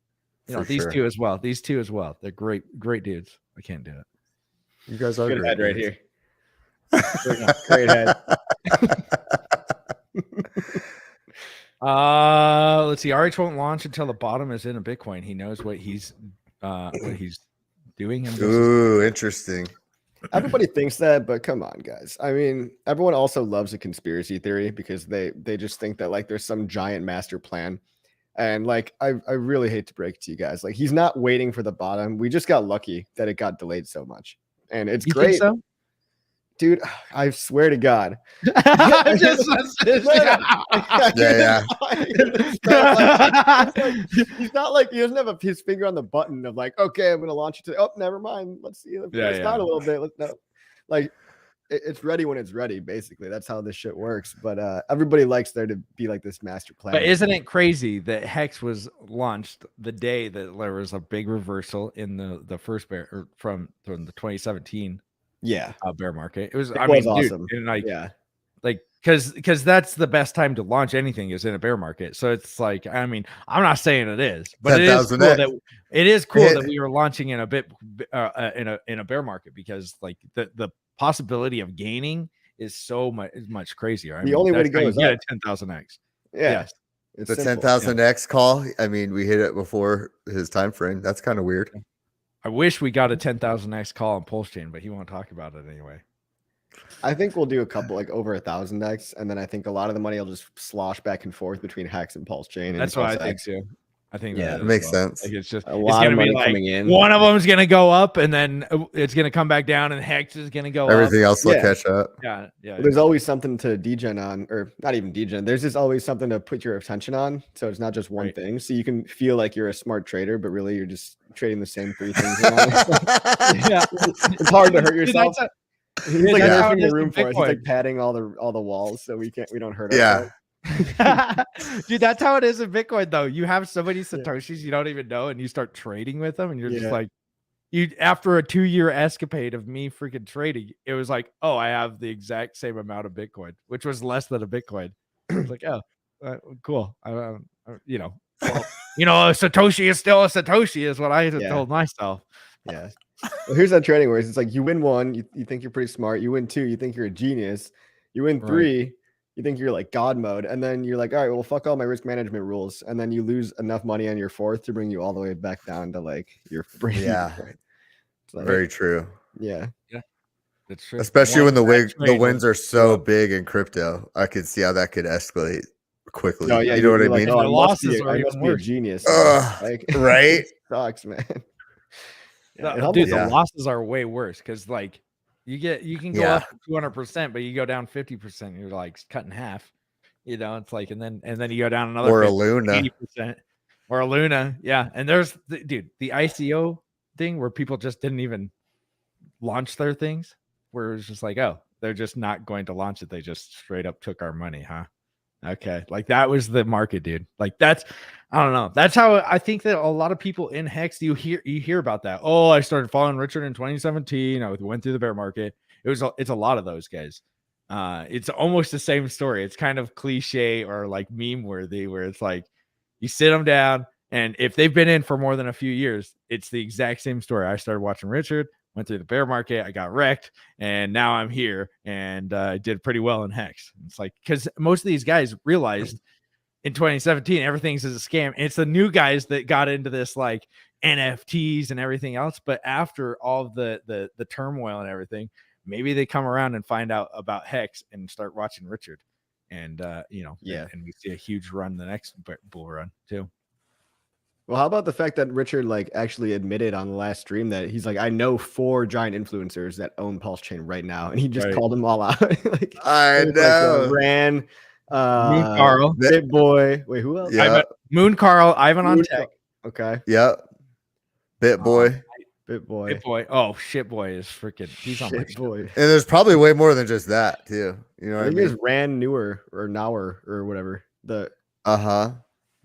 You know, For these sure. two as well. These two as well. They're great dudes. I can't do it. You guys are Good great head right dudes. here. Great head. Let's see. RH won't launch until the bottom is in a Bitcoin. He knows what he's doing. Ooh, interesting. Everybody thinks that, but come on, guys. I mean, everyone also loves a conspiracy theory because they just think that like there's some giant master plan. And like I really hate to break it to you guys. Like he's not waiting for the bottom. We just got lucky that it got delayed so much. And it's You great. think so? Dude, I swear to God. I'm just Yeah. He's not like he doesn't have his finger on the button of like, okay, I'm gonna launch it today. Oh, never mind. Let's see. It's down a little bit. Like it's ready when it's ready, basically. That's how this shit works. But everybody likes there to be like this master plan. But isn't it crazy that Hex was launched the day that there was a big reversal in the first bear or from the 2017 bear market? It was awesome. Dude, and like yeah. Like because that's the best time to launch anything is in a bear market. So it's like, I mean, I'm not saying it is, but it is cool that we were launching in a bit in a bear market because like the possibility of gaining is so much crazier. The only way to go is get a 10,000x. Yeah. Yes. The 10,000x call. I mean, we hit it before his time frame. That's kind of weird. I wish we got a 10,000x call on Pulse Chain, but he won't talk about it anyway. I think we'll do a couple like over 1,000x, and then I think a lot of the money will just slosh back and forth between Hex and Pulse Chain. That's what I think too. I think it makes sense. Like it's just a lot of money like coming in. One of them is going to go up, and then it's going to come back down, and Hex is going to go Everything up. else will catch up. Yeah. There's always something to degen on, or not even degen. There's just always something to put your attention on. So it's not just one thing. So you can feel like you're a smart trader, but really you're just trading the same three things. Yeah, it's hard to hurt yourself. He's like nerfing the room for us. He's Bitcoin. like padding all the walls so we don't hurt Yeah. Dude, that's how it is in Bitcoin though. You have so many Satoshis you don't even know, and you start trading with them, and you're just like, after a 2-year escapade of me freaking trading, it was like, oh, I have the exact same amount of Bitcoin, which was less than a Bitcoin. It's like, oh, cool. A Satoshi is still a Satoshi is what I told myself. Yeah. Well, here's that trading where it's like you win one, you think you're pretty smart. You win two, you think you're a genius. You win three, you think you're like God mode, and then you're like, all right, well, fuck all my risk management rules, and then you lose enough money on your fourth to bring you all the way back down to like your free. Yeah, like, very true. Yeah, that's true. Especially when the wins are so big in crypto, I could see how that could escalate quickly. Oh yeah, you know what I mean? The losses are must be a genius. Like, right? Sucks, man. The losses are way worse because like you can go up 200%, but you go down 50%, you're like cut in half. It's like and then you go down another 80% or a Luna. Yeah. And there's the ICO thing where people just didn't even launch their things, where it was just like, oh, they're just not going to launch it. They just straight up took our money, huh? Okay, like that was the market, dude. Like I don't know. That's how I think that a lot of people in Hex, you hear about that. Oh, I started following Richard in 2017. I went through the bear market. It's a lot of those guys. It's almost the same story. It's kind of cliche or like meme worthy, where it's like you sit them down, and if they've been in for more than a few years, it's the exact same story. I started watching Richard, went through the bear market, I got wrecked, and now I'm here and I did pretty well in Hex. It's like, because most of these guys realized in 2017 everything's a scam. It's the new guys that got into this like NFTs and everything else, but after all the turmoil and everything, maybe they come around and find out about Hex and start watching Richard, and and we see a huge run the next bull run too. Well, how about the fact that Richard like actually admitted on the last stream that he's like, I know 4 giant influencers that own Pulse Chain right now, and he just called them all out. Like, I it was know. like, Ran, Moon Carl, Bit Boy. Wait, who else? Yeah. Moon Carl, Ivan on Moon tech. Okay. Yep. Bit Boy. Bit Boy. Bit Boy. Oh, Shit Boy is freaking. He's on my Shit Boy. And there's probably way more than just that too. You know I what I think mean? it's Ran Newer or Nower or whatever. The Uh-huh.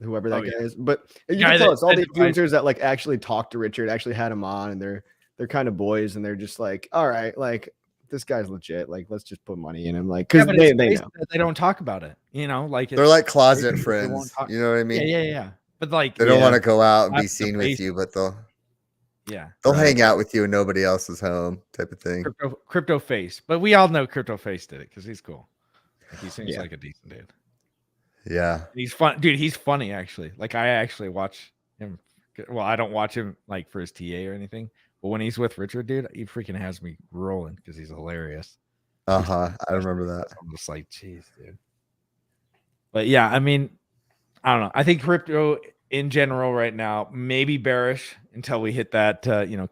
whoever that Oh, guy yeah. is. But you Guy can tell that- it's all the that device- influencers that like actually talked to Richard, actually had him on, and they're kind of boys, and they're just like, all right, like this guy's legit. Like, let's just put money in him. Like, because but they it's crazy know. that they don't talk about it. You know, like They're like closet they won't friends. talk- You know what I mean? yeah. But like, They don't want to go out and be That's the seen with face. you, but they'll yeah, hang out with you and nobody else is home type of thing. crypto face. But we all know Crypto Face did it because he's cool. Like, he seems Yeah. like a decent dude. Yeah. He's fun, dude. He's funny actually. Like I actually watch him. Well, I don't watch him like for his TA or anything, but when he's with Richard, dude, he freaking has me rolling because he's hilarious. Uh-huh. I remember that. I'm just like, jeez, dude. But yeah, I mean, I don't know. I think crypto in general right now maybe bearish until we hit that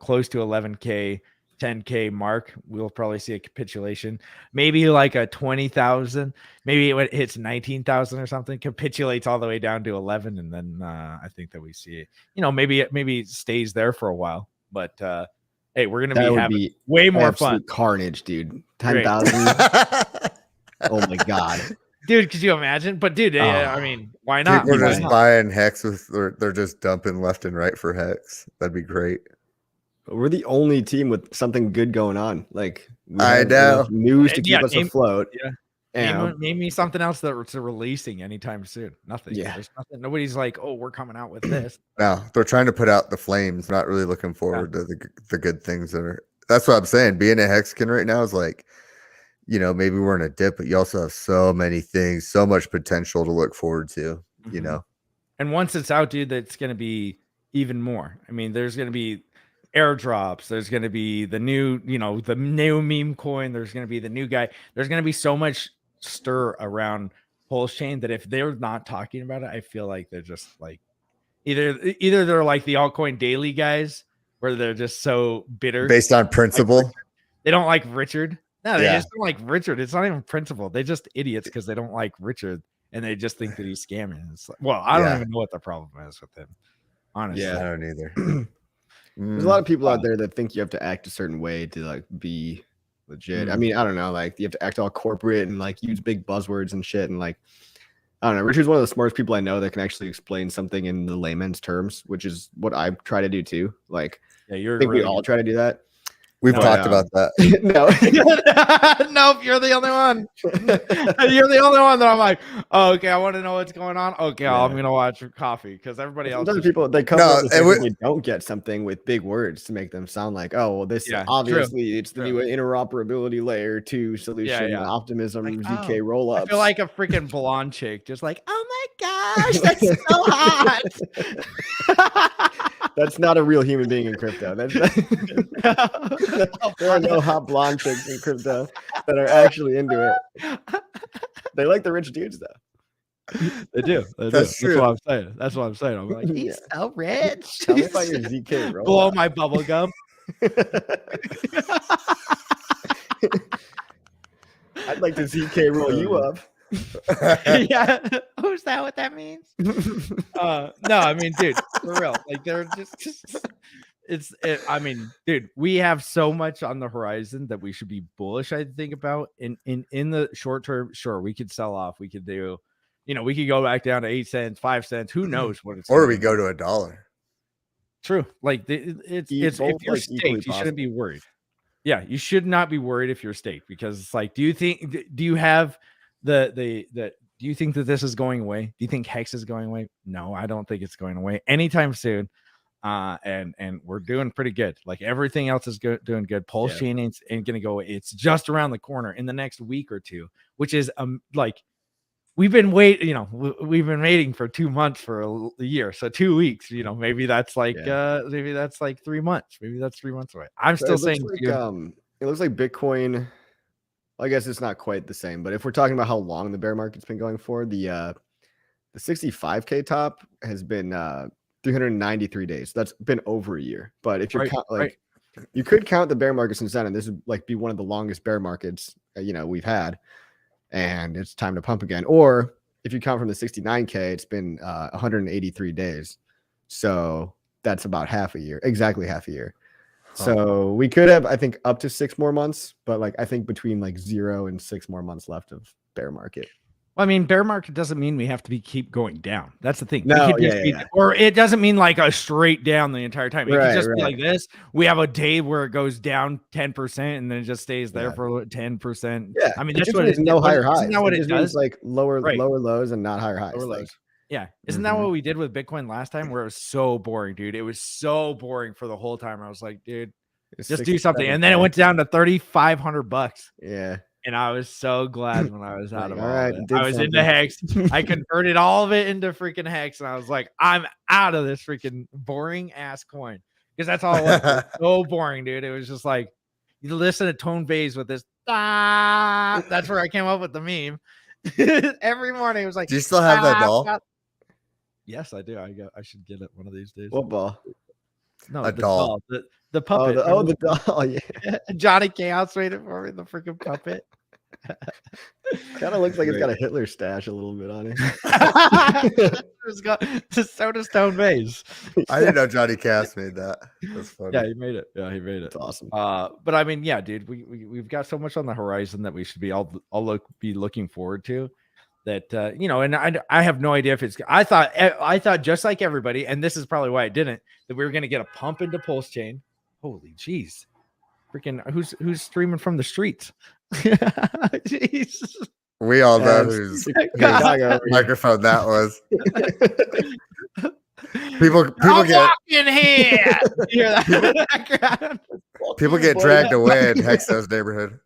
close to 11K, 10K mark. We'll probably see a capitulation. Maybe like a 20,000. Maybe it hits 19,000 or something. Capitulates all the way down to 11, and then I think that we see it. Maybe it stays there for a while. But hey, we're gonna That be would having be way more absolute fun, carnage, dude. Great. 10,000. Oh my god. dude. Could you imagine? But dude, I mean, why not? People are Why just not? buying Hex they're just dumping left and right for Hex. That'd be great. We're the only team with something good going on. Like we I have know. enough news to And keep yeah, us afloat. yeah. And Name me something else that's releasing anytime soon. Nothing. Yeah. There's nothing. Nobody's like, oh, we're coming out with this. No, they're trying to put out the flames, not really looking forward to the good things that are. That's what I'm saying. Being a Hexkin right now is like, maybe we're in a dip, but you also have so many things, so much potential to look forward to, Mhm. And once it's out, dude, that's going to be even more. I mean, there's going to be airdrops. There's going to be the new, the new meme coin. There's going to be the new guy. There's going to be so much stir around Pulse Chain that if they're not talking about it, I feel like they're just like either they're like the altcoin daily guys where they're just so bitter based on principle. they don't like Richard. No, they Yeah. just don't like Richard. It's not even principle. They're just idiots because they don't like Richard and they just think that he's scamming. It's like, well, I don't Yeah. even know what the problem is with him. Honestly. Yeah. I don't either. there's a lot of people out there that think you have to act a certain way to like be legit. I mean, I don't know, like you have to act all corporate and like use big buzzwords and shit. And like, I don't know, Richard's one of the smartest people I know that can actually explain something in the layman's terms, which is what I try to do too. Like, Yeah, you're I think really we all try to do that. We've No, talked about that. No, nope, you're the only one. You're the only one that I'm like, oh, okay, I want to know what's going on. Okay, I'm gonna watch Coffee because everybody else. sometimes is- people they come No, up with and something they don't get something with big words to make them sound like, oh, well, this Yeah, obviously it's the true. new interoperability layer 2 solution, yeah. optimism, Like, ZK roll I ups. feel like a freaking blonde chick, just like, oh my gosh, that's so hot. That's not a real human being in crypto. That's there are no hot blonde chicks in crypto that are actually into it. They like the rich dudes though. They do. That's true. what I'm saying. That's what I'm saying. I'm like, he's so rich. Tell me about your ZK roll. Blow my bubble gum. I'd like to ZK roll you up. Yeah. Who's that? What that means? No, I mean, dude, for real. Like they're just I mean, dude, we have so much on the horizon that we should be bullish, I think, about. In the short term, sure, we could sell off. We could do, we could go back down to 8 cents, 5 cents. Who knows what it's Or gonna we be. go to $1. True. Like it's Both, if you're like, equally staked, you shouldn't be worried. Yeah, you should not be worried if you're staked because it's like, do you have do you think that this is going away? Do you think Hex is going away? No, I don't think it's going away anytime soon. And we're doing pretty good. Like everything else is doing good. Pulse Chain ain't gonna go away. It's just around the corner in the next week or two, which is like we've been we've been waiting for 2 months for a year. So 2 weeks, maybe that's like maybe that's like 3 months. Maybe that's 3 months away. I'm So still it saying looks like, it looks like Bitcoin. I guess it's not quite the same, but if we're talking about how long the bear market's been going for, the 65K top has been 393 days. That's been over a year. But if you're Right. you could count the bear market since then, and this would like be one of the longest bear markets we've had, and it's time to pump again. Or if you count from the 69K, it's been 183 days. So that's about half a year, exactly half a year. So we could have, I think, up to 6 more months, but like I think between like 0 and 6 more months left of bear market. Well, I mean, bear market doesn't mean we have to keep going down. That's the thing. No, It could just be, or it doesn't mean like a straight down the entire time. It could just be like this. We have a day where it goes down 10% and then it just stays there for 10%. Yeah, I mean, that's what it's no higher highs. Isn't that what it does? Like lower lows and not higher highs. Lower lows. Yeah. Isn't that what we did with Bitcoin last time? Where it was so boring, dude. It was so boring for the whole time. I was like, dude, just do something. And then it went down to $3,500. Yeah. And I was so glad when I was out of all right, of it. I was into Hex. I converted all of it into freaking Hex. And I was like, I'm out of this freaking boring ass coin. Because that's all it was. It was so boring, dude. It was just like, you listen to Tone Bays with this. That's where I came up with the meme. Every morning it was like, do you still have that ball? Yes, I do. I should get it one of these days. What ball? No, a doll. The puppet. The doll. Yeah. Johnny Chaos made it for me. The freaking puppet. Kind of looks like it's got a Hitler stash a little bit on it. So does Stone Bays. I didn't know Johnny Cass made that. That's funny. Yeah, he made it. It's awesome. But I mean, yeah, dude, we've got so much on the horizon that we should be be looking forward to. That and I have no idea if it's. I thought just like everybody, and this is probably why I didn't. That we were going to get a pump into Pulse Chain. Holy jeez, freaking who's streaming from the streets? Jeez. We all know whose microphone that was. People get in here. People get dragged away in Hexo's neighborhood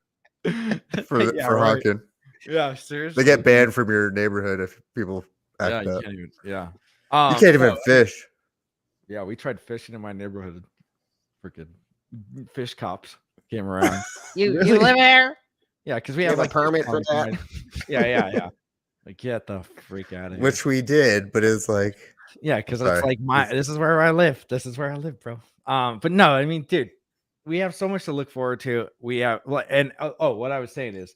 for honking. Yeah, seriously. They get banned from your neighborhood if people act up. You can't even fish. Yeah, we tried fishing in my neighborhood. Freaking fish cops came around. You live there? Yeah, because we have a permit for that. Yeah. Like, get the freak out of here. Which we did, but it's like, yeah, because it's like this is where I live. This is where I live, bro. But no, I mean, dude, we have so much to look forward to. We have, and what I was saying is,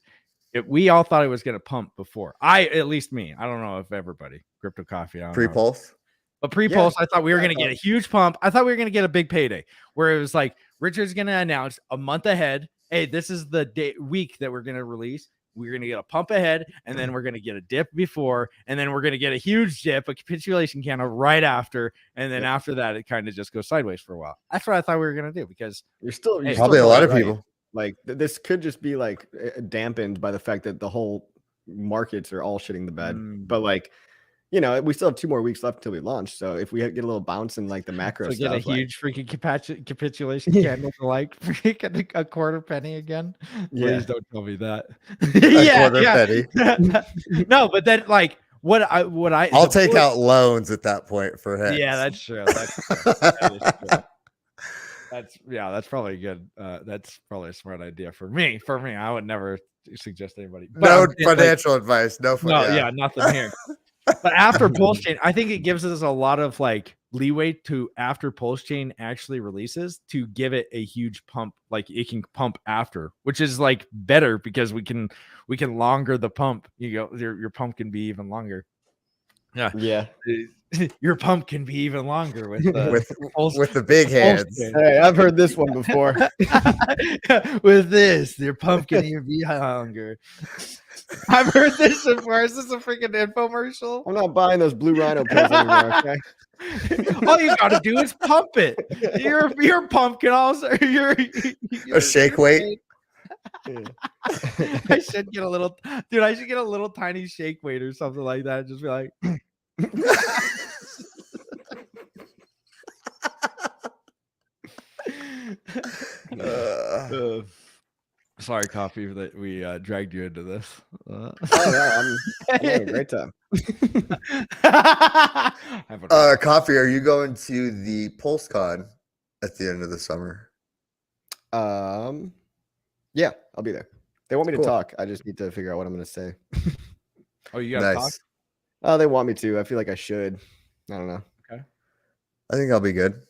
we all thought it was going to pump before. At least me. I don't know if everybody. Crypto Coffee. Pre-pulse. But pre-pulse, I thought we were going to get a huge pump. I thought we were going to get a big payday where it was like Richard's going to announce a month ahead. Hey, this is the week that we're going to release. We're going to get a pump ahead, and then we're going to get a dip before, and then we're going to get a huge dip, a capitulation candle right after, and then after that, it kind of just goes sideways for a while. That's what I thought we were going to do because you're still probably a lot of people. Like this could just be like dampened by the fact that the whole markets are all shitting the bed. But like, we still have 2 more weeks left until we launch. So if we get a little bounce in like the macro stuff, get a huge freaking capitulation candle for like freaking a quarter penny again. Please don't tell me that. Quarter penny. No, but then like I'll take out loans at that point for Hex. Yeah, that's true. That is true. That's probably good. That's probably a smart idea for me. I would never suggest anybody. No financial advice. Nothing here. But after Pulse Chain, I think it gives us a lot of like leeway to after Pulse Chain actually releases to give it a huge pump. Like it can pump after, which is like better because we can longer the pump. Your pump can be even longer. Yeah. Your pump can be even longer with the big hands. Hey, I've heard this one before. With this, your pump can even be longer. I've heard this before. Is this a freaking infomercial? I'm not buying those blue rhino pills anymore. Okay. All you gotta do is pump it. Your pump can also a shake weight. I should get a little tiny shake weight or something like that. Just be like. Sorry, Coffee, that we dragged you into this. I'm having a great time. Coffee, are you going to the PulseCon at the end of the summer? Yeah, I'll be there. They want me to talk. I just need to figure out what I'm going to say. Oh, you got to talk? Oh, they want me to. I feel like I should. I don't know. Okay. I think I'll be good.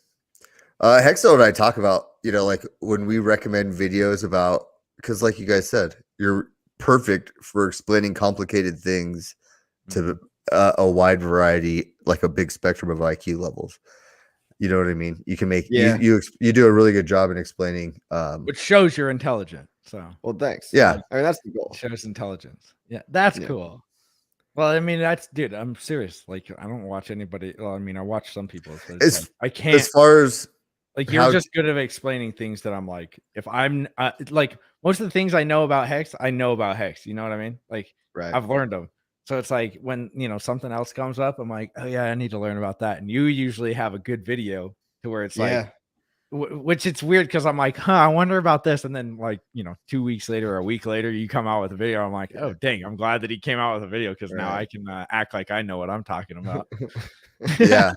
Hexo and I talk about, like when we recommend videos about, because like you guys said, you're perfect for explaining complicated things to a wide variety, like a big spectrum of IQ levels. You know what I mean? You can make you do a really good job in explaining, which shows you're intelligent. So Well, thanks. Yeah. I mean that's the goal. shows intelligence. Yeah, that's cool. Well, I mean, dude, I'm serious. Like, I don't watch anybody. Well, I mean, I watch some people. But it's like, I can't. As far as like, you're just good at explaining things that I'm like, if I'm like, most of the things I know about Hex, I know about Hex. You know what I mean? Like, Right. I've learned them. So it's like when, something else comes up, I'm like, oh, yeah, I need to learn about that. And you usually have a good video to where it's like, which it's weird because I'm like, I wonder about this. And then, like, 2 weeks later or a week later, you come out with a video. I'm like, oh, dang, I'm glad that he came out with a video because now I can act like I know what I'm talking about. yeah.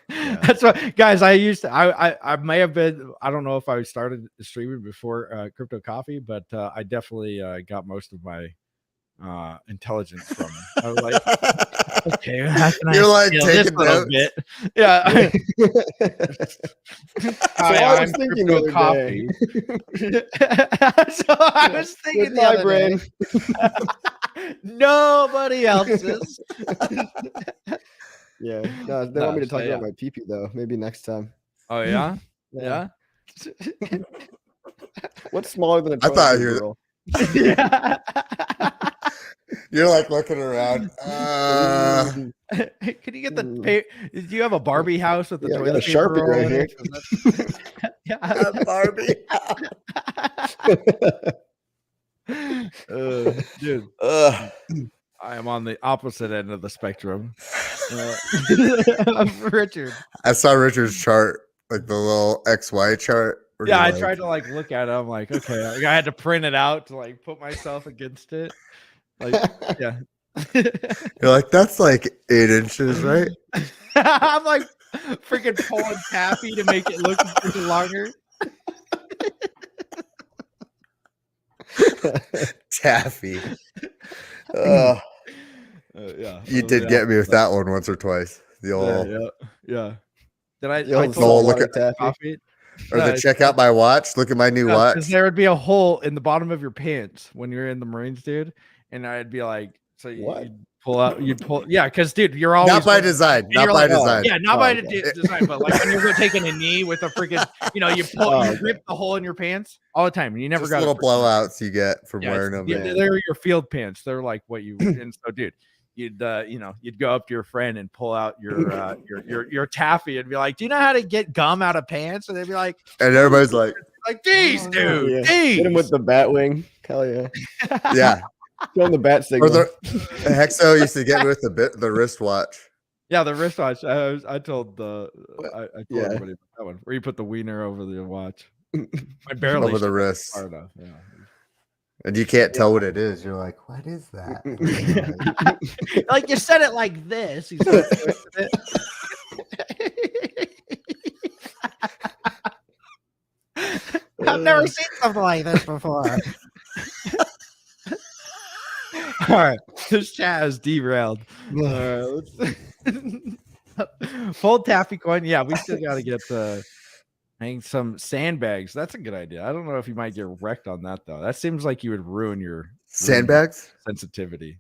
That's what, guys. I may have been, I don't know if I started streaming before Crypto Coffee, but I definitely got most of my intelligence from it. I was like, okay, how can You're I like steal this taking little notes. bit? Yeah. I was thinking the other Coffee. So I was thinking the other brain. Nobody else's. Yeah. No, they want me to talk about my pee-pee though. Maybe next time. Oh yeah? Yeah. What's smaller than a I thought toilet roll? You're like looking around. Can you get the do you have a Barbie house with the toilet a Sharpie right here? Yeah, Barbie. Dude, I am on the opposite end of the spectrum. Richard. I saw Richard's chart, like the little XY chart. Yeah, I tried to like look at it. I'm like, okay, I had to print it out to like put myself against it. Like, yeah. You're like, that's like 8 inches, right? I'm like freaking pulling taffy to make it look freaking longer. Taffy. Yeah. You did get me with that one once or twice. The old, yeah. Did I? The told look at taffy. Or check out my watch. Look at my new watch. Because there would be a hole in the bottom of your pants when you're in the Marines, dude. And I'd be like, so you'd pull out, because dude, you're always not by design. Not by design. Yeah, not by design, but like when you're taking a knee with a freaking, you pull, you rip the hole in your pants all the time. And you never just got little blowouts you get from wearing them. They're your field pants. They're like what you. And so, dude, you'd go up to your friend and pull out your taffy and be like, do you know how to get gum out of pants? And they'd be like, and everybody's like, geez, dude, hit him with the bat wing. Hell yeah. Yeah. Showing the bat signal. Or the Hexo used to get me with the wristwatch. Yeah, the wristwatch. I told everybody about that one where you put the wiener over the watch. I barely over the wrist. Far enough. Yeah. And you can't tell what it is. You're like, what is that? Like you said it like this. You said it. I've never seen something like this before. All right, this chat is derailed. Full taffy coin. Yeah, we still got to get hang some sandbags. That's a good idea. I don't know if you might get wrecked on that though. That seems like you would ruin your sandbags sensitivity.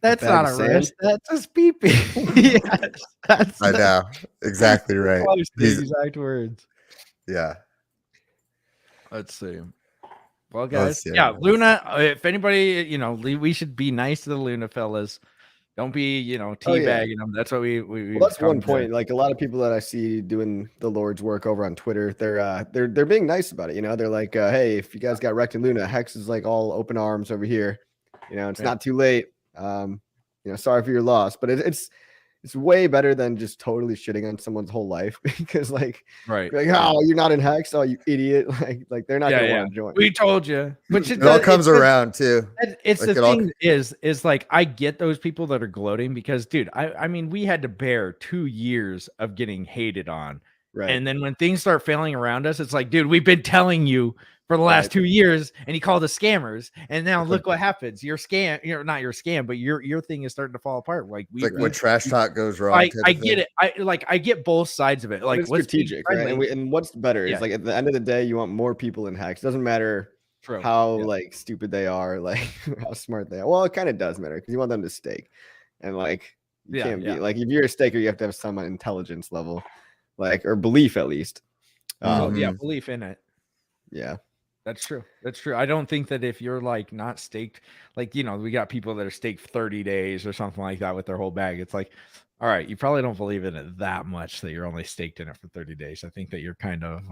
That's not a wrist. That's a pee-pee. Yes, I know exactly right. The exact words. Yeah. Let's see. Well, guys, Luna. If anybody, we should be nice to the Luna fellas. Don't be, teabagging them. That's what we well, that's one point. Like a lot of people that I see doing the Lord's work over on Twitter, they're being nice about it. They're like, hey, if you guys got wrecked in Luna, Hex is like all open arms over here. It's not too late. Sorry for your loss, but it's way better than just totally shitting on someone's whole life because oh, you're not in Hex, oh you idiot, like they're not gonna want to join. We told you, but it all comes around too. It's like the thing is like I get those people that are gloating because, dude, I mean we had to bear 2 years of getting hated on, right? And then when things start failing around us, it's like, dude, we've been telling you for the last 2 years, and he called us scammers, and now look what happens. Your scam, not your scam, but your thing is starting to fall apart. Like when trash talk goes wrong. I get it. I get both sides of it. Like, it's strategic, right? And what's better is like at the end of the day, you want more people in Hex. It doesn't matter how like stupid they are, like how smart they are. Well, it kind of does matter because you want them to stake, and like you can't be like if you're a staker, you have to have some intelligence level, like or belief at least. Belief in it. Yeah. That's true. That's true. I don't think that if you're like not staked, like, we got people that are staked 30 days or something like that with their whole bag. It's like, all right, you probably don't believe in it that much that you're only staked in it for 30 days. I think that you're kind of,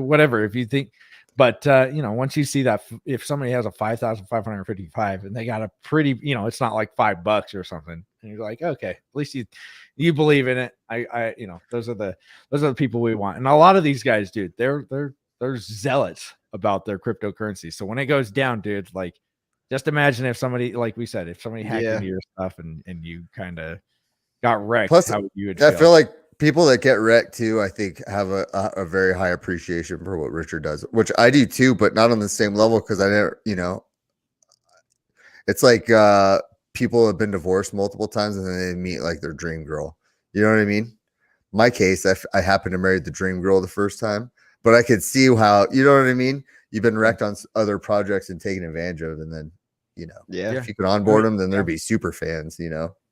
whatever, if you think, but, once you see that if somebody has a 5,555 and they got a pretty, it's not like $5 or something. And you're like, okay, at least you believe in it. Those are the people we want. And a lot of these guys, dude, they're zealots about their cryptocurrency. So when it goes down, dude, like just imagine if somebody, like we said, if somebody hacked into your stuff and you kind of got wrecked. Plus, how you would I feel like people that get wrecked too, I think have a very high appreciation for what Richard does, which I do too, but not on the same level because I never, it's like people have been divorced multiple times and then they meet like their dream girl. You know what I mean? My case, I happened to marry the dream girl the first time. But I could see how, you know what I mean? You've been wrecked on other projects and taken advantage of. And then, if you could onboard them, then there'd be super fans,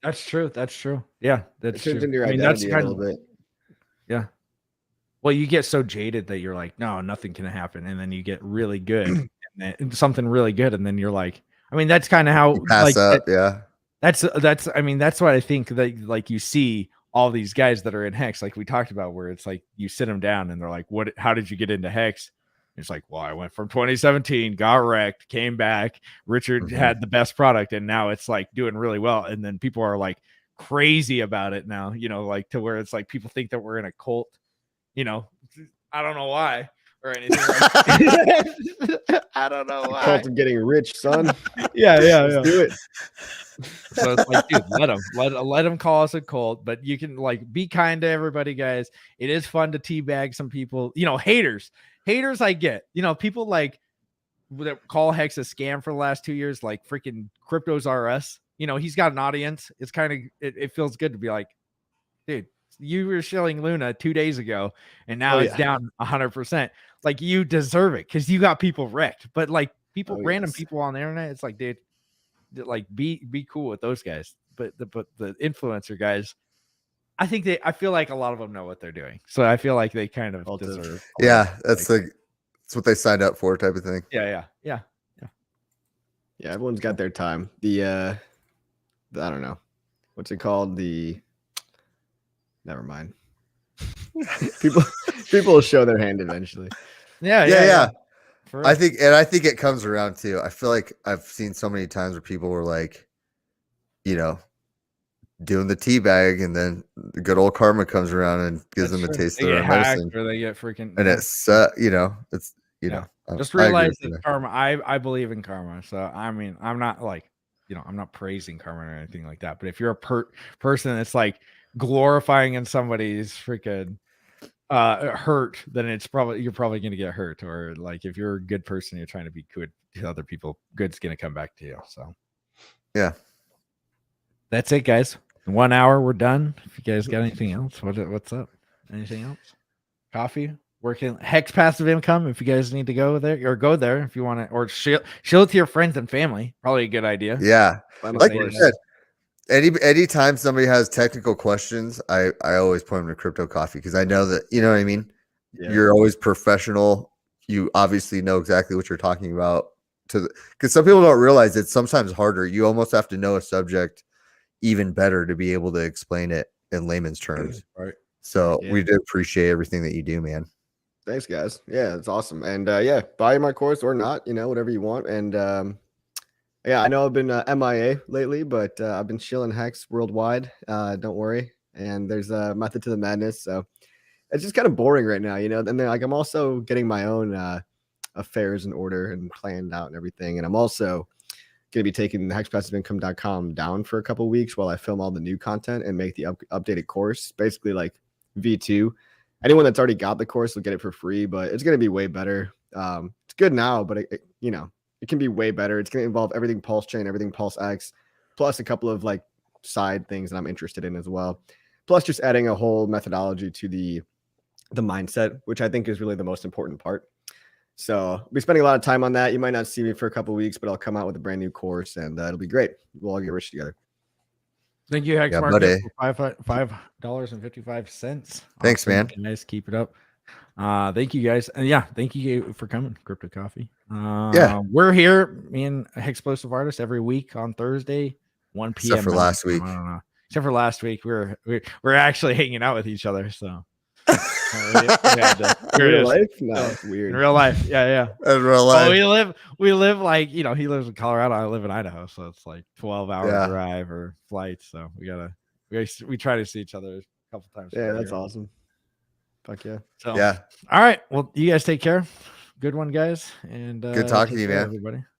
That's true. That's true. Yeah. That's true. Your identity a little bit. Yeah. Well, you get so jaded that you're like, no, nothing can happen. And then you get really good and something really good. And then you're like, that's kind of how you pass up. That's what I think that like you see all these guys that are in Hex, like we talked about, where it's like you sit them down and they're like, how did you get into Hex? It's like, well, I went from 2017, got wrecked, came back. Richard had the best product, and now it's like doing really well. And then people are like crazy about it now, like to where it's like people think that we're in a cult, I don't know why or anything. I don't know why. Cult of getting rich, son. Yeah. Let's do it. So it's like, dude, let them call us a cult, but you can like be kind to everybody, guys. It is fun to teabag some people, haters I get, people like that call Hex a scam for the last 2 years, like freaking Cryptos R Us. He's got an audience. It's kind of it feels good to be like, dude, you were shilling Luna 2 days ago and now it's down 100%. Like you deserve it because you got people wrecked. But like random people on the internet, it's like, dude, like be cool with those guys. But the influencer guys, I feel like a lot of them know what they're doing. So I feel like they kind of deserve. Yeah, that's what they signed up for, type of thing. Yeah. Everyone's got their time. I don't know what's it called. Never mind. people will show their hand eventually. Yeah. I think it comes around too. I feel like I've seen so many times where people were like, doing the tea bag, and then the good old karma comes around and gives them a taste of their medicine. Or they get freaking, and it's just realize that karma. I believe in karma. So I'm not like, I'm not praising karma or anything like that. But if you're a person that's like glorifying in somebody's freaking hurt, then you're probably going to get hurt. Or like if you're a good person, you're trying to be good to other people, good's going to come back to you. So yeah, that's it, guys. 1 hour, we're done. If you guys got anything else, what's up? Anything else? Coffee, working, Hex passive income. If you guys need to go there if you want to, or show it to your friends and family. Probably a good idea. Yeah, like you said, anytime somebody has technical questions, I always point them to Crypto Coffee because I know that, you know what I mean? Yeah. You're always professional. You obviously know exactly what you're talking about. Because some people don't realize it's sometimes harder. You almost have to know a subject even better to be able to explain it in layman's terms. Right. So we do appreciate everything that you do, man. Thanks, guys. Yeah, it's awesome. And buy my course or not, whatever you want. And I know I've been MIA lately, but I've been chilling Hex worldwide. Don't worry. And there's a method to the madness. So it's just kind of boring right now, And then I'm also getting my own affairs in order and planned out and everything. And I'm also going to be taking hexpassiveincome.com down for a couple of weeks while I film all the new content and make the updated course, basically like V2. anyone that's already got the course will get it for free, but it's going to be way better. It's good now, but it can be way better. It's going to involve everything Pulse Chain, everything Pulse X, plus a couple of like side things that I'm interested in as well. Plus just adding a whole methodology to the mindset, which I think is really the most important part. So I'll be spending a lot of time on that. You might not see me for a couple of weeks, but I'll come out with a brand new course, and it'll be great. We'll all get rich together. Thank you, Hex Yeah, Market, buddy. for $5.55. Thanks, man. Nice, keep it up. Thank you guys, and yeah, thank you for coming, Crypto Coffee. Yeah. We're here, me and Hexplosive Artists, every week on Thursday, 1 p.m. Except for last week. I don't know. Except for last week, we're actually hanging out with each other. So Real life? No, it's weird. In real life, yeah. In real life. We live like, he lives in Colorado, I live in Idaho, so it's like 12-hour drive or flight. So we try to see each other a couple times. Yeah, that's awesome. Fuck yeah. So Yeah. all right. Well, you guys take care. Good one, guys. And Good talking to you, man. everybody.